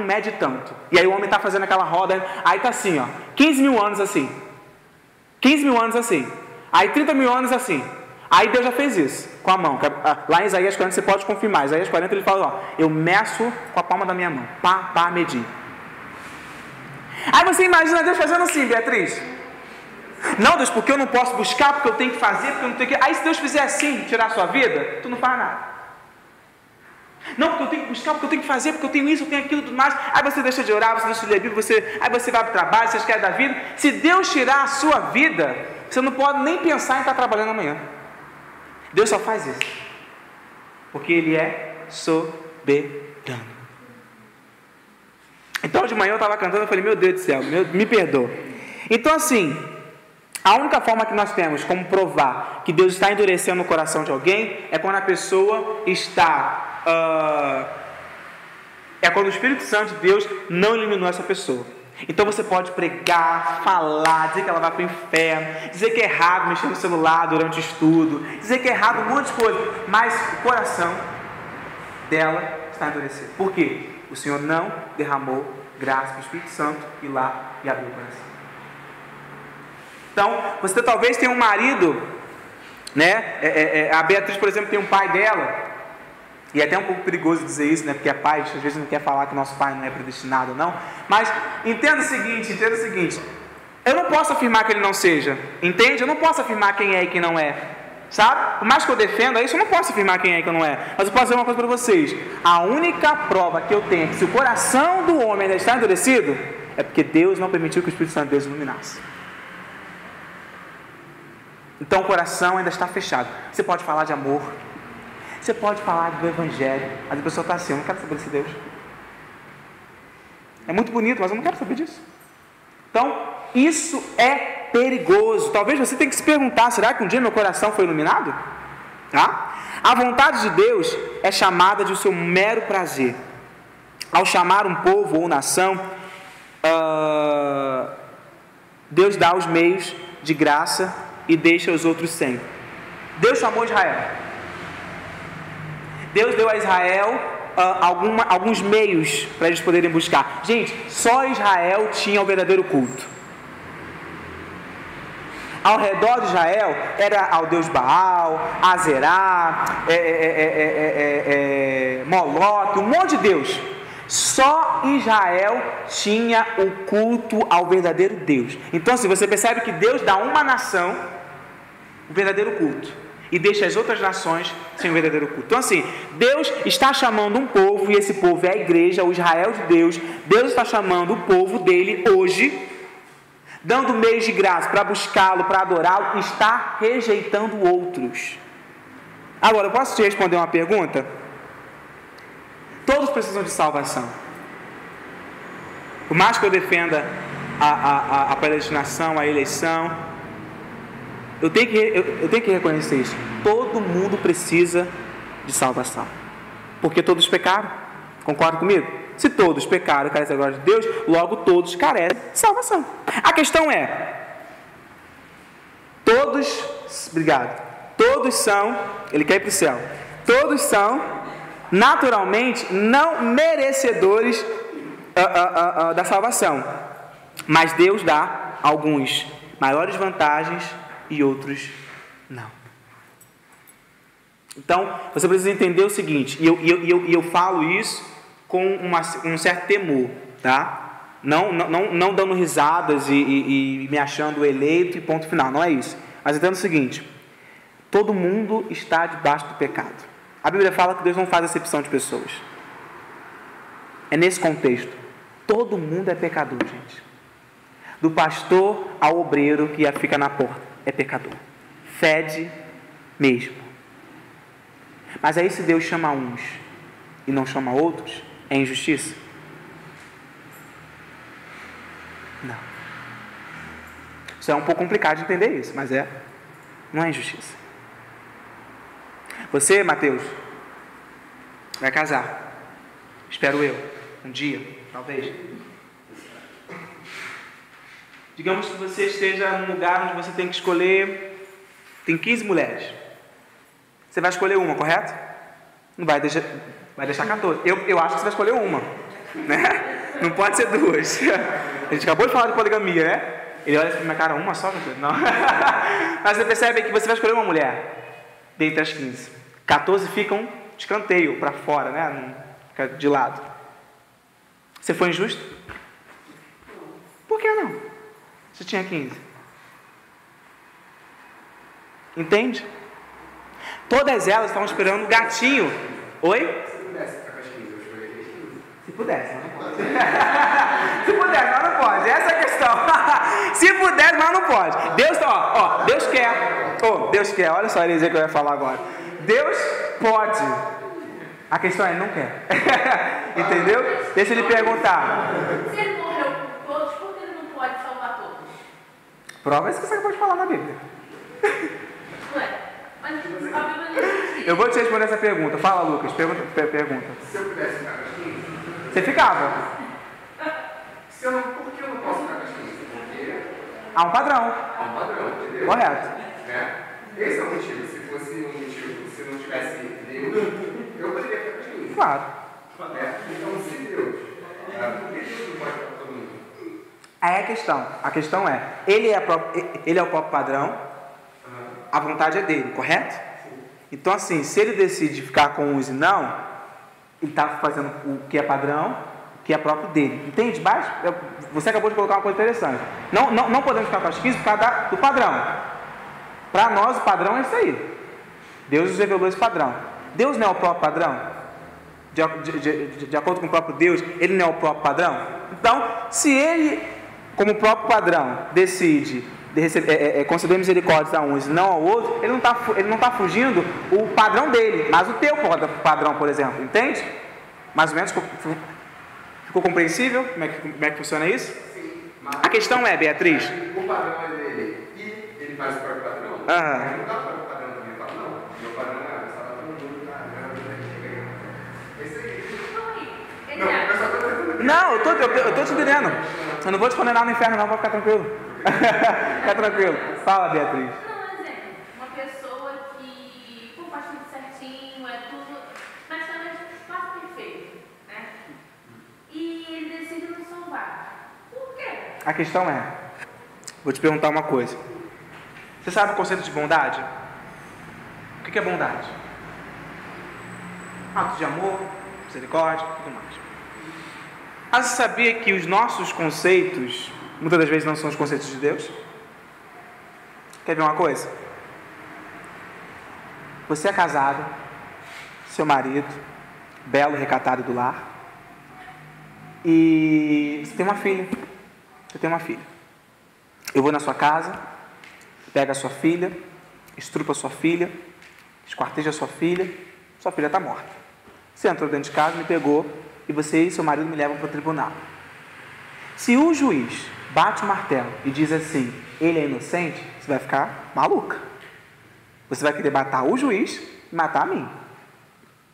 mede tanto. E aí o homem está fazendo aquela roda, aí está assim, 15 mil anos assim. 15 mil anos assim. Aí 30 mil anos assim. Aí Deus já fez isso, com a mão. Lá em Isaías 40 você pode confirmar. Isaías 40 ele fala, eu meço com a palma da minha mão. Medir. Aí você imagina Deus fazendo assim, Beatriz. Não, Deus, porque eu não posso buscar, porque eu tenho que fazer, porque eu não tenho que... Aí se Deus fizer assim, tirar a sua vida, tu não faz nada. Não, porque eu tenho que buscar, porque eu tenho que fazer, porque eu tenho isso, eu tenho aquilo, tudo mais. Aí você deixa de orar, você deixa de ler a Bíblia, aí você vai para o trabalho, você esquece da vida. Se Deus tirar a sua vida, você não pode nem pensar em estar trabalhando amanhã. Deus só faz isso porque Ele é soberano. Então de manhã eu estava cantando, eu falei, meu Deus do céu, me perdoa. Então assim, a única forma que nós temos como provar que Deus está endurecendo o coração de alguém é quando a pessoa está quando o Espírito Santo de Deus não eliminou essa pessoa. Então você pode pregar, falar, dizer que ela vai para o inferno, dizer que é errado mexer no celular durante o estudo, dizer que é errado um monte de coisa, mas o coração dela está endurecido. Por quê? O Senhor não derramou graça para o Espírito Santo ir lá e abrir o coração. Então, você talvez tenha um marido, né? A Beatriz, por exemplo, tem um pai dela. E é até um pouco perigoso dizer isso, né? Porque a pai, às vezes, não quer falar que o nosso pai não é predestinado, não. Mas entenda o seguinte. Eu não posso afirmar que ele não seja. Entende? Eu não posso afirmar quem é e quem não é. Sabe? Por mais que eu defenda isso, eu não posso afirmar quem é e quem não é. Mas eu posso dizer uma coisa para vocês. A única prova que eu tenho é que se o coração do homem ainda está endurecido, é porque Deus não permitiu que o Espírito Santo de Deus iluminasse. Então o coração ainda está fechado. Você pode falar de amor, você pode falar do Evangelho, mas a pessoa está assim, eu não quero saber desse Deus. É muito bonito, mas eu não quero saber disso. Então, isso é perigoso. Talvez você tenha que se perguntar, será que um dia meu coração foi iluminado? A vontade de Deus é chamada de o seu mero prazer. Ao chamar um povo ou nação, Deus dá os meios de graça e deixa os outros sem. Deus chamou Israel. Deus deu a Israel alguns meios para eles poderem buscar. Gente, só Israel tinha o verdadeiro culto. Ao redor de Israel era ao Deus Baal, Azerá, Moloque, um monte de Deus. Só Israel tinha o culto ao verdadeiro Deus. Então, se você percebe que Deus dá uma nação o verdadeiro culto, e deixa as outras nações sem o verdadeiro culto. Então assim, Deus está chamando um povo, e esse povo é a igreja, o Israel de Deus. Deus está chamando o povo dele hoje, dando meios de graça para buscá-lo, para adorá-lo, e está rejeitando outros. Agora, eu posso te responder uma pergunta? Todos precisam de salvação. Por mais que eu defenda a predestinação, a eleição, eu tenho que reconhecer isso. Todo mundo precisa de salvação, porque todos pecaram. Concorda comigo? Se todos pecaram e carecem da glória de Deus, logo todos carecem de salvação. A questão é, todos são, ele quer ir para o céu, todos são naturalmente não merecedores da salvação, mas Deus dá alguns maiores vantagens e outros não. Então, você precisa entender o seguinte, e eu falo isso com um certo temor, tá? Não dando risadas e me achando eleito e ponto final, não é isso. Mas entenda o seguinte, todo mundo está debaixo do pecado. A Bíblia fala que Deus não faz acepção de pessoas. É nesse contexto. Todo mundo é pecador, gente. Do pastor ao obreiro que fica na porta é pecador. Fede mesmo. Mas aí se Deus chama uns e não chama outros, é injustiça? Não. Isso é um pouco complicado de entender isso, mas não é injustiça. Você, Mateus, vai casar. Espero eu. Um dia, talvez. Digamos que você esteja num lugar onde você tem que escolher, tem 15 mulheres. Você vai escolher uma, correto? Não vai deixar 14. Eu acho que você vai escolher uma, né? Não pode ser duas. A gente acabou de falar de poligamia, né? Ele olha assim pra minha cara, uma só? Não. Mas você percebe que você vai escolher uma mulher dentre as 15. 14 ficam de escanteio para fora, né? Não fica de lado. Você foi injusto? Por que não? Você tinha 15. Entende? Todas elas estavam esperando um gatinho. Oi? Se pudesse ficar com as 15, eu escolheria 15. Se pudesse, mas não pode. Se pudesse, mas não pode. Essa é a questão. Se pudesse, mas não pode. Deus, Deus quer. Deus quer. Olha só a heresia que eu ia falar agora. Deus pode. A questão é, não quer. Entendeu? Deixa ele perguntar. Se ele morreu por todos, por que ele não pode salvar todos? Prova isso que você pode falar na Bíblia. Ué, mas a Bíblia não diz. Eu vou te responder essa pergunta. Fala, Lucas. Pergunta. Se eu pudesse ficar com as 15, Você ficava? por que eu não posso ficar com as 15? Porque Há um padrão. é um padrão, entendeu? Correto. Né? Esse é o motivo. Se fosse um motivo, se não tivesse nenhum, eu poderia ficar com as 15. Claro. Então, se Deus, por que Deus não pode ficar com todo mundo? Aí é a questão. A questão é, ele é o próprio padrão, a vontade é dele, correto? Então assim, se ele decide ficar com uns e não, ele está fazendo o que é padrão, o que é próprio dele. Entende? Mas você acabou de colocar uma coisa interessante. Não podemos ficar com as 15 por causa do padrão. Para nós o padrão é isso aí. Deus nos revelou esse padrão. Deus não é o próprio padrão? De acordo com o próprio Deus, ele não é o próprio padrão? Então, se ele, como próprio padrão, decide conceder misericórdias a uns e não ao outro, ele não está fugindo o padrão dele, mas o teu padrão, por exemplo, entende? Mais ou menos ficou compreensível? Como é que funciona isso? Sim, mas A questão é, Beatriz. o padrão é dele e ele faz o próprio padrão. Aham. Ele não dá o próprio padrão também. Ele fala, não, meu padrão é salvar todo mundo, tá? É isso aí. Não, eu só tô tentando. Não, eu tô te entendendo. Eu não vou te condenar no inferno, não, pode ficar tranquilo. Fica tranquilo. Fala, Beatriz. Não, exemplo, uma pessoa que faz tudo certinho, é tudo, mas também quase perfeito, né? E ele decide não salvar. Por quê? A questão é, vou te perguntar uma coisa. Você sabe o conceito de bondade? O que é bondade? Ato de amor, misericórdia, tudo mais. Mas você sabia que os nossos conceitos, muitas das vezes não são os conceitos de Deus? Quer ver uma coisa? Você é casado, seu marido, belo, recatado do lar, e você tem uma filha. Você tem uma filha. Eu vou na sua casa, pego a sua filha, estrupo a sua filha, esquartejo a sua filha está morta. Você entrou dentro de casa, me pegou, e você e seu marido me levam para o tribunal. Se o juiz bate o martelo e diz assim, ele é inocente, você vai ficar maluca. Você vai querer matar o juiz e matar a mim.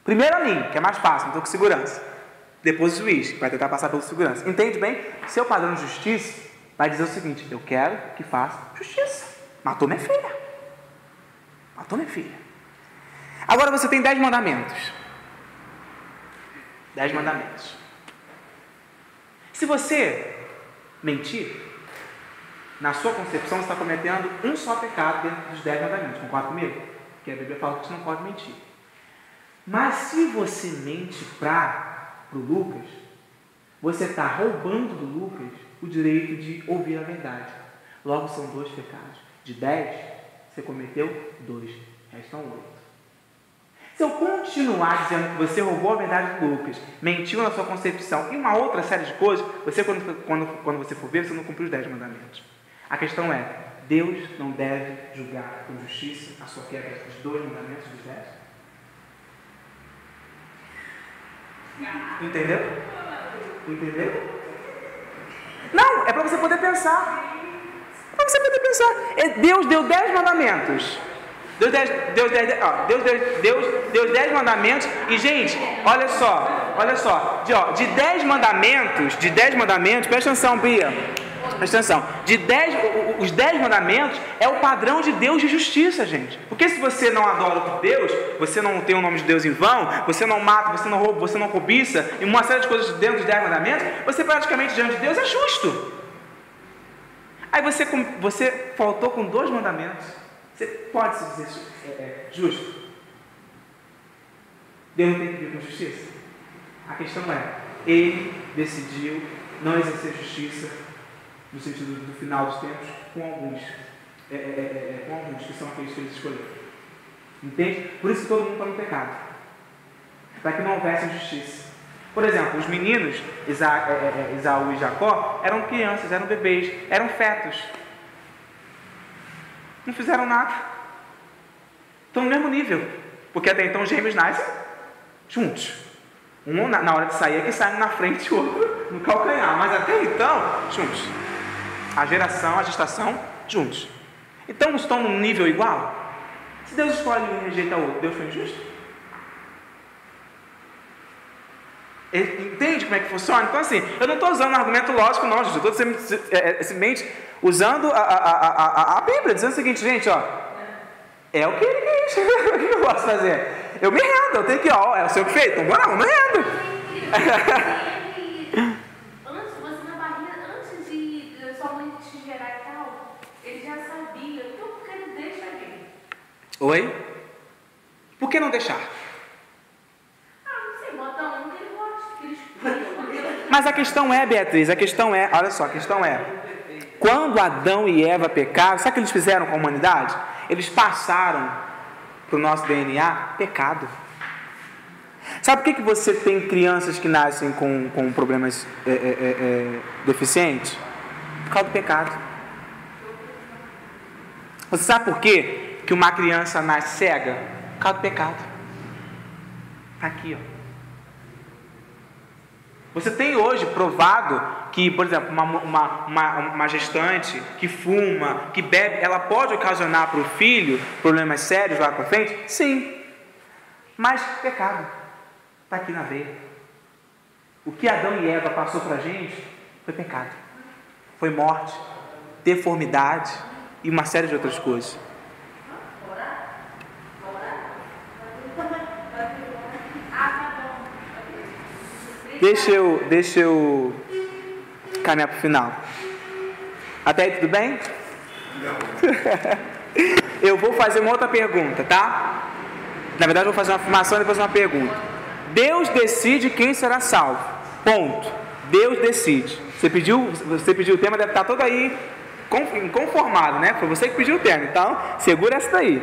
Primeiro a mim, que é mais fácil, não estou com segurança. Depois o juiz, que vai tentar passar pela segurança. Entende bem? Seu padrão de justiça vai dizer o seguinte, eu quero que faça justiça. Matou minha filha. Matou minha filha. Agora você tem 10 mandamentos. 10 mandamentos. Se você mentir, na sua concepção você está cometendo um só pecado dentro dos 10 mandamentos. Concorda comigo? Porque a Bíblia fala que você não pode mentir. Mas se você mente para o Lucas, você está roubando do Lucas o direito de ouvir a verdade. Logo são 2 pecados. De 10, você cometeu 2, restam 8. Se eu continuar dizendo que você roubou a verdade do Lucas, mentiu na sua concepção e uma outra série de coisas, você quando você for ver, você não cumpriu os 10 mandamentos. A questão é, Deus não deve julgar com justiça a sua quebra dos 2 mandamentos dos 10? Entendeu? Entendeu? Não, é para você poder pensar. É para você poder pensar. Deus deu 10 mandamentos. Deus deu 10 mandamentos. E, gente, olha só. De 10 mandamentos, presta atenção, Bia. Presta atenção. Os 10 mandamentos é o padrão de Deus de justiça, gente. Porque se você não adora outro Deus, você não tem o nome de Deus em vão, você não mata, você não rouba, você não cobiça, e uma série de coisas dentro dos 10 mandamentos, você praticamente diante de Deus é justo. Aí você faltou com 2 mandamentos. Você pode se dizer justo? Deus não tem que vir com justiça? A questão é, Ele decidiu não exercer justiça no sentido do final dos tempos, com alguns que são aqueles que eles escolheram. Entende? Por isso que todo mundo está no pecado. Para que não houvesse justiça. Por exemplo, os meninos, Esaú e Jacó, eram crianças, eram bebês, eram fetos. Não fizeram nada. Estão no mesmo nível. Porque até então os gêmeos nascem juntos. Um na hora de sair é que sai um na frente e o outro no calcanhar. Mas até então, juntos. A gestação, juntos. Então não estão num nível igual? Se Deus escolhe um e rejeita o outro, Deus foi injusto? Entende como é que funciona? Então assim, eu não estou usando argumento lógico não, gente. Eu estou simplesmente usando a Bíblia, dizendo o seguinte, gente, é o que ele quis. O que eu posso fazer? Eu me rendo, eu tenho que, é o seu que fez, então bora, eu me rendo. Você na barriga, antes de sua mãe te gerar e tal, ele já sabia, então por que não deixa vir? Oi? Por que não deixar? Não sei, bota um que ele gosta, que ele escolhe. Mas a questão é, Beatriz, olha só, a questão é, quando Adão e Eva pecaram, sabe o que eles fizeram com a humanidade? Eles passaram para o nosso DNA pecado. Sabe por que você tem crianças que nascem com problemas deficientes? Por causa do pecado. Você sabe por quê que uma criança nasce cega? Por causa do pecado. Está aqui, Você tem hoje provado que, por exemplo, uma gestante que fuma, que bebe, ela pode ocasionar para o filho problemas sérios lá para frente? Sim. Mas pecado está aqui na veia. O que Adão e Eva passou para a gente foi pecado. Foi morte, deformidade e uma série de outras coisas. Deixa eu caminhar para o final. Até aí tudo bem? Não. Eu vou fazer uma outra pergunta, tá? Na verdade eu vou fazer uma afirmação e depois uma pergunta. Deus decide quem será salvo. Ponto. Deus decide. Você pediu o tema, deve estar todo aí conformado, né? Foi você que pediu o tema, então segura essa daí.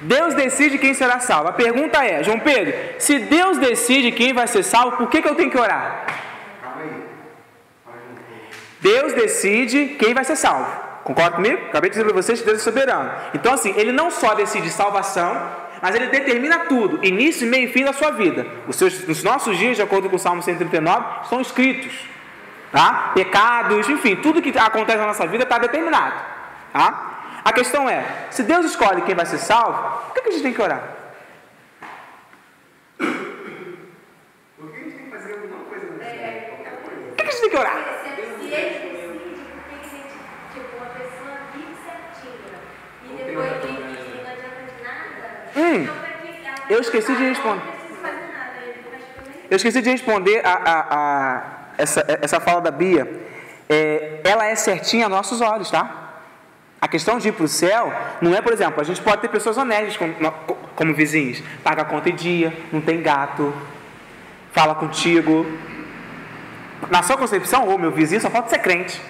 Deus decide quem será salvo. A pergunta é, João Pedro, se Deus decide quem vai ser salvo, por que eu tenho que orar? Calma aí. Deus decide quem vai ser salvo. Concorda comigo? Acabei de dizer para vocês que Deus é soberano. Então assim, Ele não só decide salvação, mas Ele determina tudo, início, meio e fim da sua vida. Os nossos dias, de acordo com o Salmo 139, estão escritos. Tá? Pecados, enfim, tudo que acontece na nossa vida está determinado. Tá? A questão é, se Deus escolhe quem vai ser salvo, por que a gente tem que orar? Porque a gente tem que fazer alguma coisa, né? Por que a gente tem que orar? Se ele decide, por que a gente, tipo, uma pessoa vive certinha e depois não adianta de nada? Então, pra que ela Eu esqueci de responder. não precisa fazer nada, ele praticamente. Eu esqueci de responder essa fala da Bia. Ela é certinha aos nossos olhos, tá? A questão de ir para o céu não é, por exemplo, a gente pode ter pessoas honestas como vizinhos. Paga a conta em dia, não tem gato, fala contigo. Na sua concepção, meu vizinho só falta ser crente.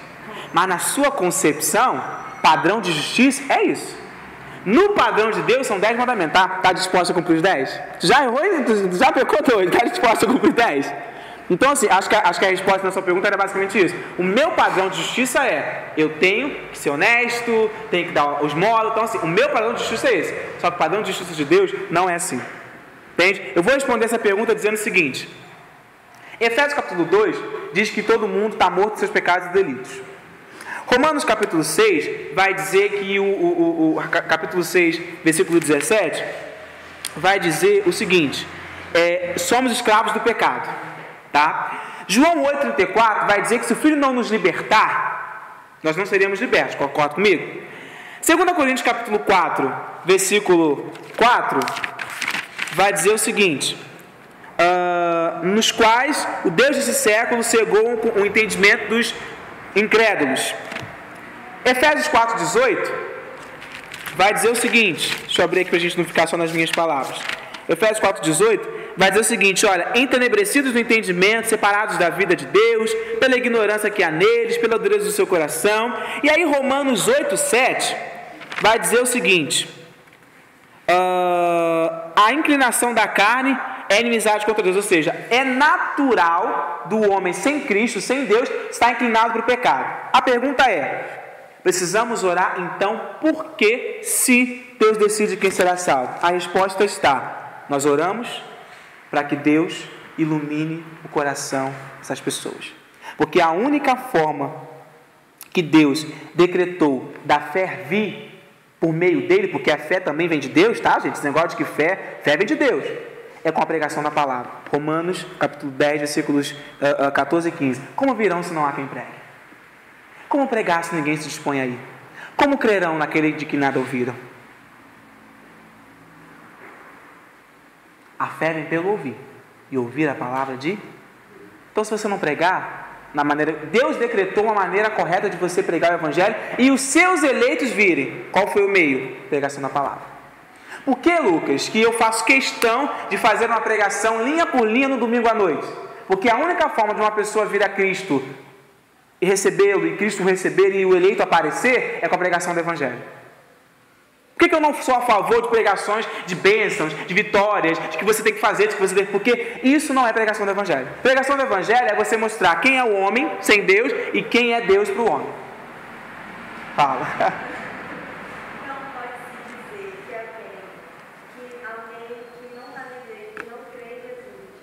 Mas na sua concepção, padrão de justiça é isso. No padrão de Deus são 10 mandamentos, tá? Tá disposto a cumprir os 10? Tu já errou? Tu já pecou hoje? Tá disposto a cumprir 10? Então assim, acho que a resposta na sua pergunta era basicamente isso. O meu padrão de justiça é, eu tenho que ser honesto, tenho que dar os modos. Então assim, o meu padrão de justiça é esse. Só que o padrão de justiça de Deus não é assim. Entende? Eu vou responder essa pergunta dizendo o seguinte. Efésios capítulo 2 diz que todo mundo está morto de seus pecados e delitos. Romanos capítulo 6 vai dizer que capítulo 6, versículo 17, vai dizer o seguinte, somos escravos do pecado, tá? João 8,34 vai dizer que se o Filho não nos libertar, nós não seremos libertos, concorda comigo? 2 Coríntios capítulo 4, versículo 4, vai dizer o seguinte, nos quais o Deus desse século cegou o entendimento dos incrédulos. Efésios 4,18 vai dizer o seguinte, deixa eu abrir aqui para a gente não ficar só nas minhas palavras. Efésios 4,18 vai dizer o seguinte, olha, entenebrecidos do entendimento, separados da vida de Deus, pela ignorância que há neles, pela dureza do seu coração. E aí Romanos 8,7 vai dizer o seguinte, a inclinação da carne é inimizade contra Deus, ou seja, é natural do homem sem Cristo, sem Deus, estar inclinado para o pecado. A pergunta é, precisamos orar então, por que se Deus decide quem será salvo? A resposta está, nós oramos para que Deus ilumine o coração dessas pessoas. Porque a única forma que Deus decretou da fé vir por meio dele, porque a fé também vem de Deus, tá gente? Esse negócio de que fé vem de Deus. É com a pregação da palavra. Romanos, capítulo 10, versículos 14 e 15. Como virão se não há quem pregue? Como pregar se ninguém se dispõe aí? Como crerão naquele de que nada ouviram? A fé vem pelo ouvir. E ouvir a palavra de... Então se você não pregar, Deus decretou uma maneira correta de você pregar o Evangelho e os seus eleitos virem. Qual foi o meio? Pregação da palavra. Por que, Lucas, que eu faço questão de fazer uma pregação linha por linha no domingo à noite? Porque a única forma de uma pessoa vir a Cristo e recebê-lo, e Cristo receber e o eleito aparecer, é com a pregação do Evangelho. Por que eu não sou a favor de pregações de bênçãos, de vitórias, de que você tem que fazer, de que você tem que... Porque isso não é pregação do Evangelho. Pregação do Evangelho é você mostrar quem é o homem sem Deus e quem é Deus para o homem. Fala. Não pode-se dizer que alguém que não está na igreja, que não crê em Jesus,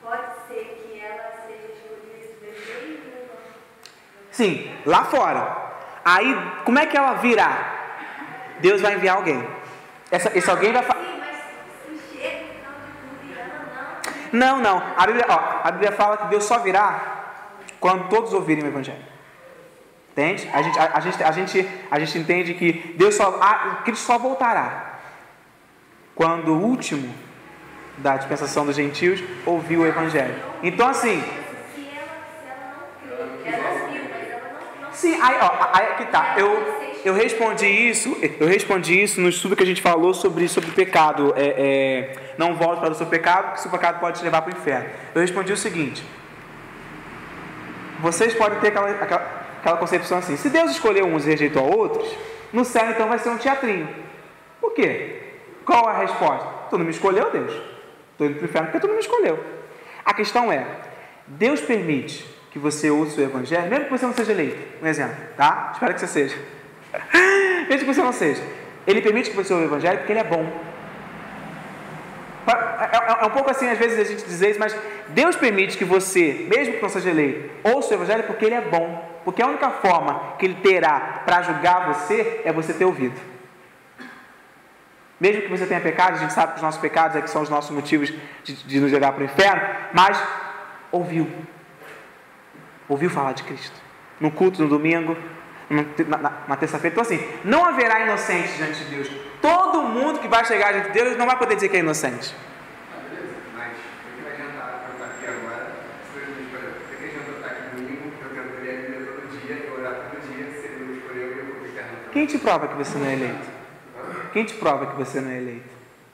pode ser que ela seja escolhida desde o nome. Sim, lá fora. Aí, como é que ela virá? Deus vai enviar alguém. Esse alguém vai falar. Sim, mas se chega no final de tudo, não. A Bíblia fala que Deus só virá quando todos ouvirem o Evangelho. Entende? A gente entende que Cristo só voltará quando o último da dispensação dos gentios ouviu o Evangelho. Então assim. Se ela não crê, ela viu, mas ela não. Sim, aí que tá. Eu respondi isso no estudo que a gente falou sobre pecado. Não volte para o seu pecado, porque o seu pecado pode te levar para o inferno. Eu respondi o seguinte: vocês podem ter aquela concepção assim, se Deus escolheu uns e rejeitou a outros, no céu então vai ser um teatrinho. Por quê? quê? Qual a resposta? Tu não me escolheu, Deus. Estou indo para o inferno porque tu não me escolheu. A questão é, Deus permite que você ouça o Evangelho, mesmo que você não seja eleito. Um exemplo, tá? Espero que você seja. Mesmo que você não seja. Ele permite que você ouça o Evangelho porque ele é bom. É um pouco assim, às vezes, a gente dizer isso, mas Deus permite que você, mesmo que não seja eleito, ouça o Evangelho porque ele é bom. Porque a única forma que ele terá para julgar você é você ter ouvido. Mesmo que você tenha pecado, a gente sabe que os nossos pecados é que são os nossos motivos de nos levar para o inferno, mas ouviu falar de Cristo, no culto, no domingo, na terça-feira. Então assim, não haverá inocente diante de Deus. Todo mundo que vai chegar diante de Deus não vai poder dizer que é inocente. Beleza, mas o que vai adiantar eu estar aqui agora? Se que adianta eu estar aqui domingo, eu quero ler a Bíblia todo dia, eu orar todo dia, se ele não escolheu, eu vou ficar no. Quem te prova que você não é eleito? Quem te prova que você não é eleito?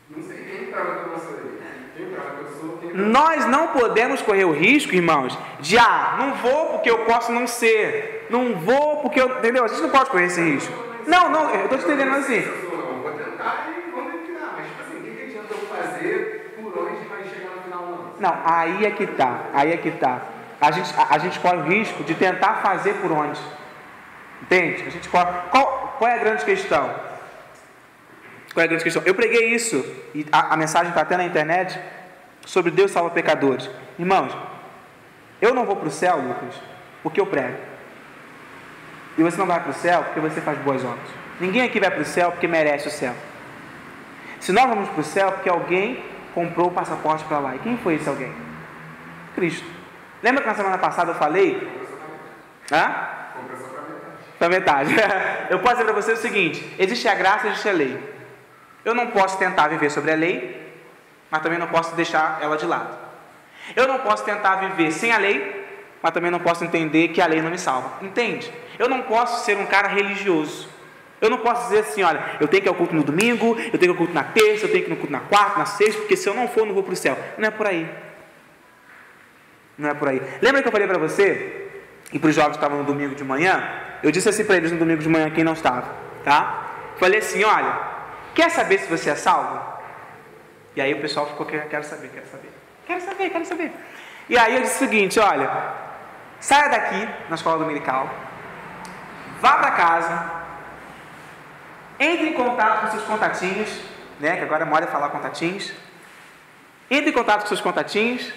Não sei quem prova que eu não sou eleito. Quem prova que eu sou, quem prova. Nós não podemos correr o risco, irmãos, de não vou porque eu posso não ser, não vou porque eu... Entendeu? A gente não pode correr esse risco. Não, eu estou te entendendo assim. Eu vou tentar e vamos enfinar, mas tipo assim, o que adianta eu fazer por onde vai chegar no final não? Não, aí é que tá. A gente corre o risco de tentar fazer por onde. Entende? A gente corre... Qual é a grande questão? Eu preguei isso, e a mensagem está até na internet, sobre Deus salva pecadores. Irmãos, eu não vou para o céu, Lucas, porque eu prego. E você não vai para o céu porque você faz boas obras. Ninguém aqui vai para o céu porque merece o céu. Se nós vamos para o céu porque alguém comprou o passaporte para lá. E quem foi esse alguém? Cristo. Lembra que na semana passada eu falei? Comprou só para metade. Eu posso dizer para você o seguinte: existe a graça e existe a lei. Eu não posso tentar viver sobre a lei, mas também não posso deixar ela de lado. Eu não posso tentar viver sem a lei, mas também não posso entender que a lei não me salva. Entende? Eu não posso ser um cara religioso. Eu não posso dizer assim, olha, eu tenho que ir ao culto no domingo, eu tenho que ir ao culto na terça, eu tenho que ir no culto na quarta, na sexta, porque se eu não for, eu não vou para o céu. Não é por aí. Não é por aí. Lembra que eu falei para você, e para os jovens que estavam no domingo de manhã, eu disse assim para eles no domingo de manhã, quem não estava, tá? Falei assim, olha, quer saber se você é salvo? E aí o pessoal ficou, quero saber. E aí eu disse o seguinte, olha, saia daqui na escola dominical, vá para casa, entre em contato com seus contatinhos, né, que agora é moda falar contatinhos, entre em contato com seus contatinhos,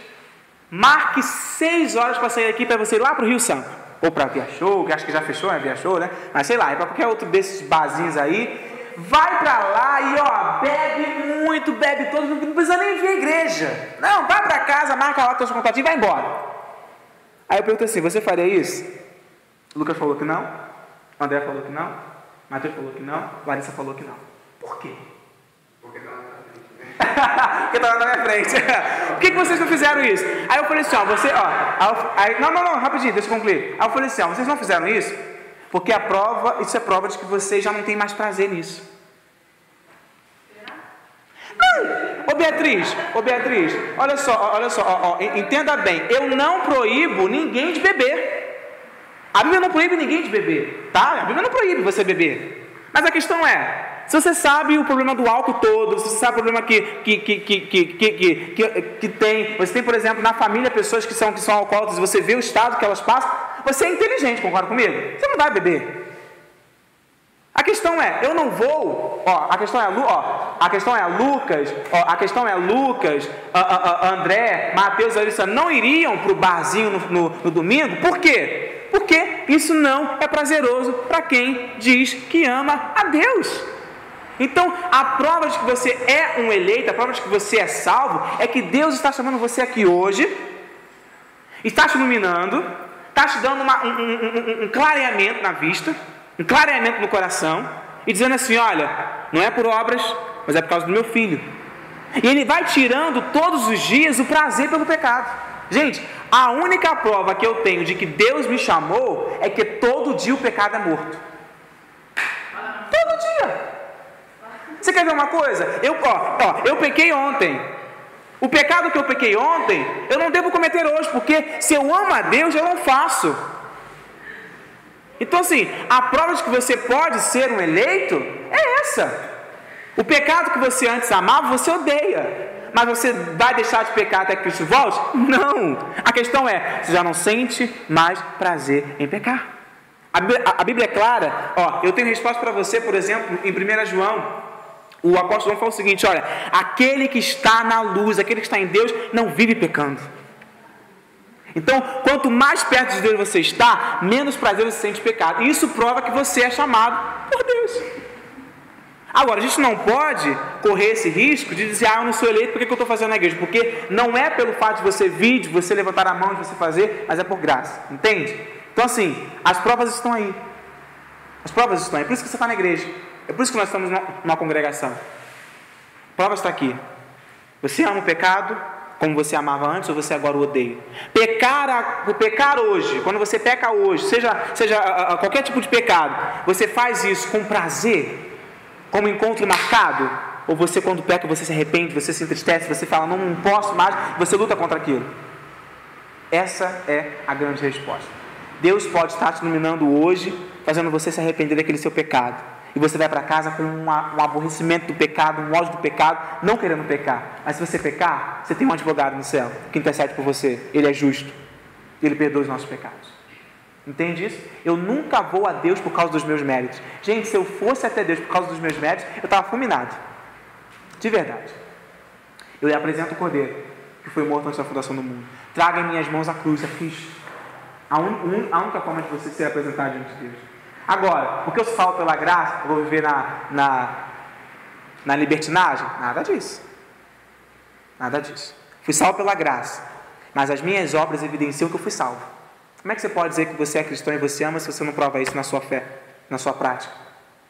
marque 6 horas para sair daqui para você ir lá para o Rio Santo, ou para Via Show, que acho que já fechou, né, Via Show, né, mas sei lá, é para qualquer outro desses barzinhos aí. Vai para lá e bebe muito, bebe todo, não precisa nem vir à igreja. Não, vai para casa, marca lá teus contatinhos e vai embora. Aí eu perguntei assim, você faria isso? O Lucas falou que não, o André falou que não, Matheus falou que não, Larissa falou que não. Por quê? Porque tá na frente. Porque estava na minha frente. Por que vocês não fizeram isso? Aí eu falei assim, não, rapidinho, deixa eu concluir. Aí eu falei assim, vocês não fizeram isso? Porque isso é prova de que vocês já não têm mais prazer nisso. Não, ô Beatriz, olha só, entenda bem, eu não proíbo ninguém de beber. A Bíblia não proíbe ninguém de beber, tá? A Bíblia não proíbe você beber. Mas a questão é, se você sabe o problema do álcool todo, se você sabe o problema que tem, você tem, por exemplo, na família pessoas que são alcoólatras, e você vê o estado que elas passam, você é inteligente, concorda comigo? Você não vai beber. A questão é, eu não vou, a questão é Lucas, André, Matheus e Larissa não iriam para o barzinho no domingo, por quê? Porque isso não é prazeroso para quem diz que ama a Deus. Então, a prova de que você é um eleito, a prova de que você é salvo, é que Deus está chamando você aqui hoje, está te iluminando, está te dando um clareamento na vista, um clareamento no coração, e dizendo assim, olha, não é por obras, mas é por causa do meu filho. E Ele vai tirando todos os dias o prazer pelo pecado. Gente, a única prova que eu tenho de que Deus me chamou é que todo dia o pecado é morto. Todo dia. Você quer ver uma coisa? Eu pequei ontem. O pecado que eu pequei ontem, eu não devo cometer hoje, porque se eu amo a Deus, eu não faço. Então assim, a prova de que você pode ser um eleito é essa. O pecado que você antes amava, você odeia. Mas você vai deixar de pecar até que Cristo volte? Não. A questão é, você já não sente mais prazer em pecar. A Bíblia é clara. Eu tenho resposta para você, por exemplo, em 1 João. O apóstolo João fala o seguinte, olha, aquele que está na luz, aquele que está em Deus, não vive pecando. Então, quanto mais perto de Deus você está, menos prazer você sente pecado. E isso prova que você é chamado por Deus. Agora, a gente não pode correr esse risco de dizer, eu não sou eleito, por que eu estou fazendo na igreja? Porque não é pelo fato de você vir, de você levantar a mão, de você fazer, mas é por graça, entende? Então assim, as provas estão aí. As provas estão aí, é por isso que você está na igreja. É por isso que nós estamos numa congregação. A prova está aqui. Você ama o pecado como você amava antes ou você agora o odeia? Pecar hoje, quando você peca hoje, seja qualquer tipo de pecado, você faz isso com prazer? Como encontro marcado? Ou você quando peca, você se arrepende, você se entristece, você fala, não posso mais, você luta contra aquilo? Essa é a grande resposta. Deus pode estar te iluminando hoje, fazendo você se arrepender daquele seu pecado. E você vai para casa com um aborrecimento do pecado, um ódio do pecado, não querendo pecar. Mas se você pecar, você tem um advogado no céu que intercede por você. Ele é justo. Ele perdoa os nossos pecados. Entende isso? Eu nunca vou a Deus por causa dos meus méritos. Gente, se eu fosse até Deus por causa dos meus méritos, eu estava fulminado. De verdade. Eu lhe apresento o Cordeiro, que foi morto antes da fundação do mundo. Traga em minhas mãos a cruz, a Cristo. A única forma de você ser apresentado diante de Deus. Agora, porque eu salvo pela graça, eu vou viver na libertinagem? Nada disso. Nada disso. Fui salvo pela graça. Mas as minhas obras evidenciam que eu fui salvo. Como é que você pode dizer que você é cristão e você ama se você não prova isso na sua fé, na sua prática?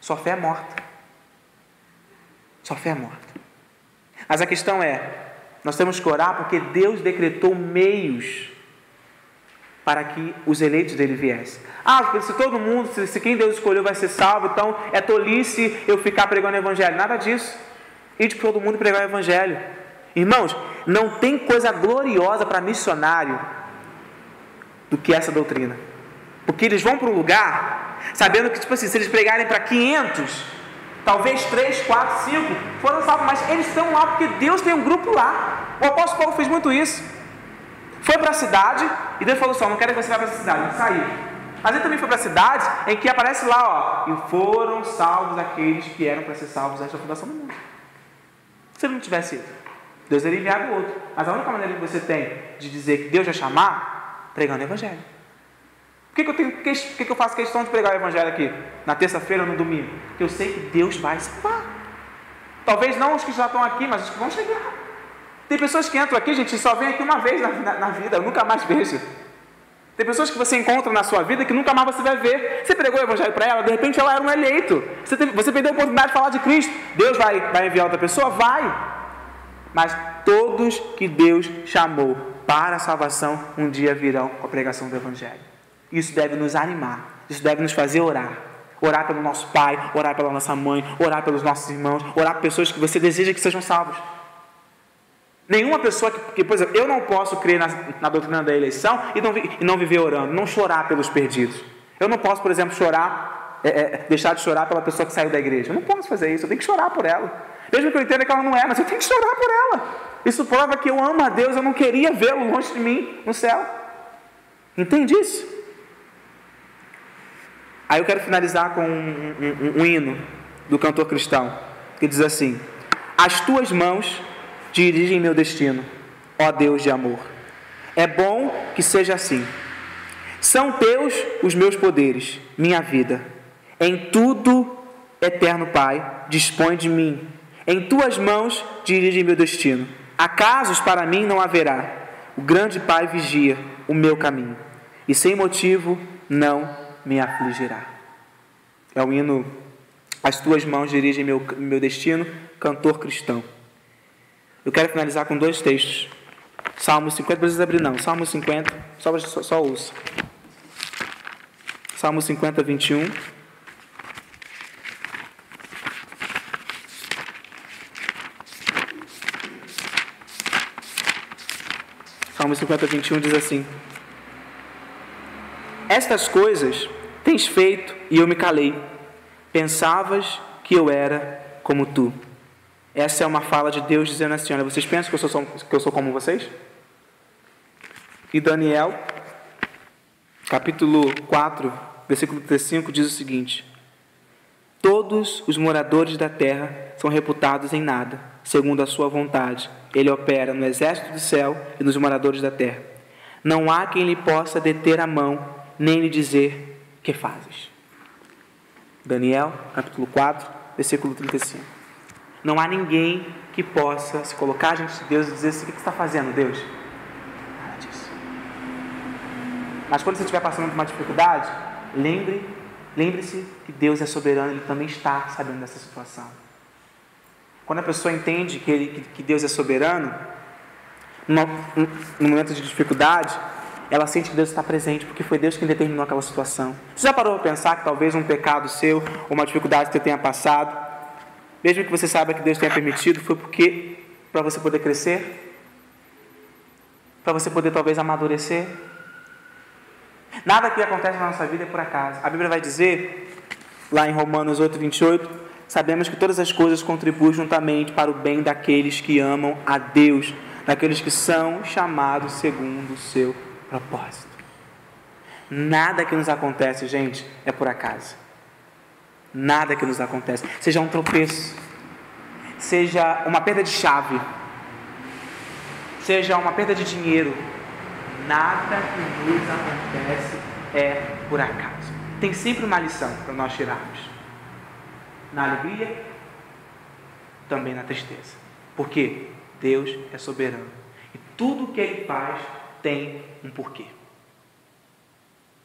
Sua fé é morta. Sua fé é morta. Mas a questão é, nós temos que orar porque Deus decretou meios para que os eleitos dele viessem. Se todo mundo, se quem Deus escolheu vai ser salvo, então é tolice eu ficar pregando o evangelho. Nada disso. Ide para todo mundo pregar o evangelho. Irmãos, não tem coisa gloriosa para missionário do que essa doutrina. Porque eles vão para um lugar sabendo que, se eles pregarem para 500, talvez 3, 4, 5 foram salvos, mas eles estão lá porque Deus tem um grupo lá. O apóstolo Paulo fez muito isso. Foi para a cidade e Deus falou não quero que você vá para essa cidade. Ele saiu. Mas ele também foi para cidades em que aparece lá, e foram salvos aqueles que eram para ser salvos antes da fundação do mundo. Se ele não tivesse ido, Deus iria enviar o outro. Mas a única maneira que você tem de dizer que Deus vai chamar, pregando o evangelho. Por que eu faço questão de pregar o evangelho aqui? Na terça-feira ou no domingo? Porque eu sei que Deus vai salvar. Talvez não os que já estão aqui, mas os que vão chegar. Tem pessoas que entram aqui, gente, e só vêm aqui uma vez na vida, eu nunca mais vejo. Tem pessoas que você encontra na sua vida que nunca mais você vai ver. Você pregou o evangelho para ela, de repente ela era um eleito. Você perdeu a oportunidade de falar de Cristo. Deus vai enviar outra pessoa? Vai. Mas todos que Deus chamou para a salvação, um dia virão com a pregação do evangelho. Isso deve nos animar. Isso deve nos fazer orar. Orar pelo nosso pai, orar pela nossa mãe, orar pelos nossos irmãos, orar por pessoas que você deseja que sejam salvos. Nenhuma pessoa que, por exemplo, eu não posso crer na doutrina da eleição e não viver orando, não chorar pelos perdidos. Eu não posso, por exemplo, deixar de chorar pela pessoa que saiu da igreja. Eu não posso fazer isso, eu tenho que chorar por ela. Mesmo que eu entenda que ela não é, mas eu tenho que chorar por ela. Isso prova que eu amo a Deus, eu não queria vê-lo longe de mim, no céu. Entende isso? Aí eu quero finalizar com um hino do cantor cristão, que diz assim: as tuas mãos dirigem meu destino, ó Deus de amor. É bom que seja assim. São teus os meus poderes, minha vida. Em tudo, eterno Pai, dispõe de mim. Em tuas mãos dirige meu destino. Acasos para mim não haverá. O grande Pai vigia o meu caminho. E sem motivo não me afligirá. É o hino As tuas mãos dirigem meu destino, cantor cristão. Eu quero finalizar com 2 textos. Salmo 50, não precisa abrir não. Salmo 50, só ouça. Salmo 50, 21. Salmo 50, 21 diz assim: estas coisas tens feito e eu me calei. Pensavas que eu era como tu. Essa é uma fala de Deus dizendo assim: olha, vocês pensam que eu sou como vocês? E Daniel, capítulo 4, versículo 35, diz o seguinte: todos os moradores da terra são reputados em nada, segundo a sua vontade. Ele opera no exército do céu e nos moradores da terra. Não há quem lhe possa deter a mão, nem lhe dizer: que fazes? Daniel, capítulo 4, versículo 35. Não há ninguém que possa se colocar diante de Deus e dizer assim: o que você está fazendo, Deus? Nada disso. Mas quando você estiver passando por uma dificuldade, lembre-se que Deus é soberano, Ele também está sabendo dessa situação. Quando a pessoa entende que Deus é soberano, no momento de dificuldade, ela sente que Deus está presente, porque foi Deus quem determinou aquela situação. Você já parou para pensar que talvez um pecado seu, ou uma dificuldade que você tenha passado, mesmo que você saiba que Deus tenha permitido, foi porque para você poder crescer, para você poder talvez amadurecer? Nada que acontece na nossa vida é por acaso. A Bíblia vai dizer, lá em Romanos 8, 28, sabemos que todas as coisas contribuem juntamente para o bem daqueles que amam a Deus, daqueles que são chamados segundo o seu propósito. Nada que nos acontece, gente, é por acaso. Nada que nos acontece, seja um tropeço, seja uma perda de chave, seja uma perda de dinheiro, nada que nos acontece é por acaso. Tem sempre uma lição para nós tirarmos. Na alegria, também na tristeza. Porque Deus é soberano. E tudo o que Ele faz tem um porquê.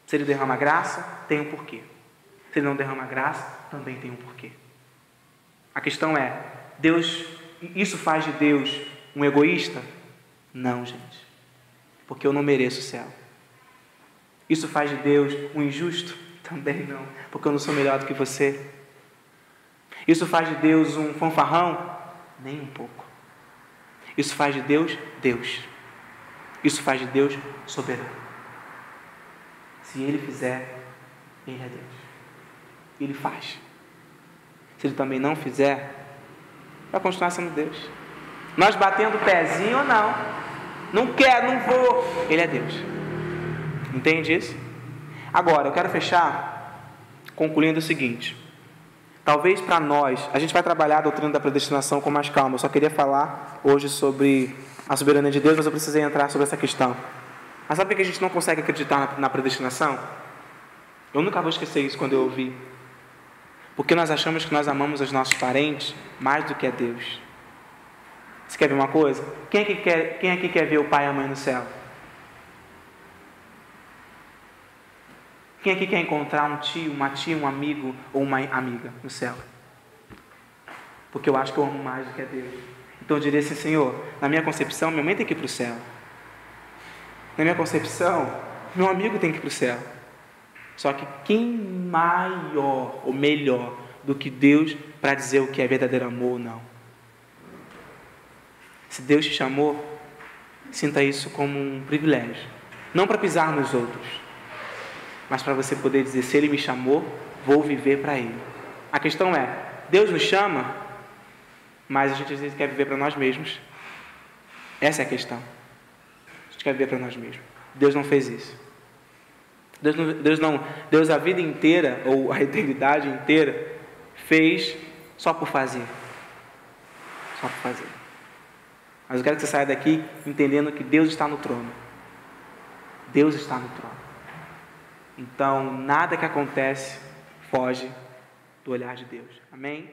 Se Ele derrama graça, tem um porquê. Se Ele não derrama graça, também tem um porquê. A questão é, isso faz de Deus um egoísta? Não, gente. Porque eu não mereço o céu. Isso faz de Deus um injusto? Também não. Porque eu não sou melhor do que você. Isso faz de Deus um fanfarrão? Nem um pouco. Isso faz de Deus, Deus. Isso faz de Deus soberano. Se Ele fizer, Ele é Deus. Ele faz. Se Ele também não fizer, vai continuar sendo Deus. Nós batendo o pezinho ou não. Não quero, não vou. Ele é Deus. Entende isso? Agora, eu quero fechar concluindo o seguinte. Talvez para nós, a gente vai trabalhar a doutrina da predestinação com mais calma. Eu só queria falar hoje sobre a soberania de Deus, mas eu precisei entrar sobre essa questão. Mas sabe por que a gente não consegue acreditar na predestinação? Eu nunca vou esquecer isso quando eu ouvi. Porque nós achamos que nós amamos os nossos parentes mais do que a Deus. Você quer ver uma coisa? Quem aqui quer ver o pai e a mãe no céu? Quem aqui quer encontrar um tio, uma tia, um amigo ou uma amiga no céu? Porque eu acho que eu amo mais do que a Deus. Então eu diria assim: Senhor, na minha concepção, minha mãe tem que ir para o céu. Na minha concepção, meu amigo tem que ir para o céu. Só que quem maior ou melhor do que Deus para dizer o que é verdadeiro amor ou não? Se Deus te chamou, sinta isso como um privilégio. Não para pisar nos outros, mas para você poder dizer: se Ele me chamou, vou viver para Ele. A questão é, Deus nos chama, mas a gente às vezes quer viver para nós mesmos. Essa é a questão. A gente quer viver para nós mesmos. Deus não fez isso. Deus a vida inteira, ou a eternidade inteira, fez só por fazer. Só por fazer. Mas eu quero que você saia daqui entendendo que Deus está no trono. Deus está no trono. Então, nada que acontece foge do olhar de Deus. Amém?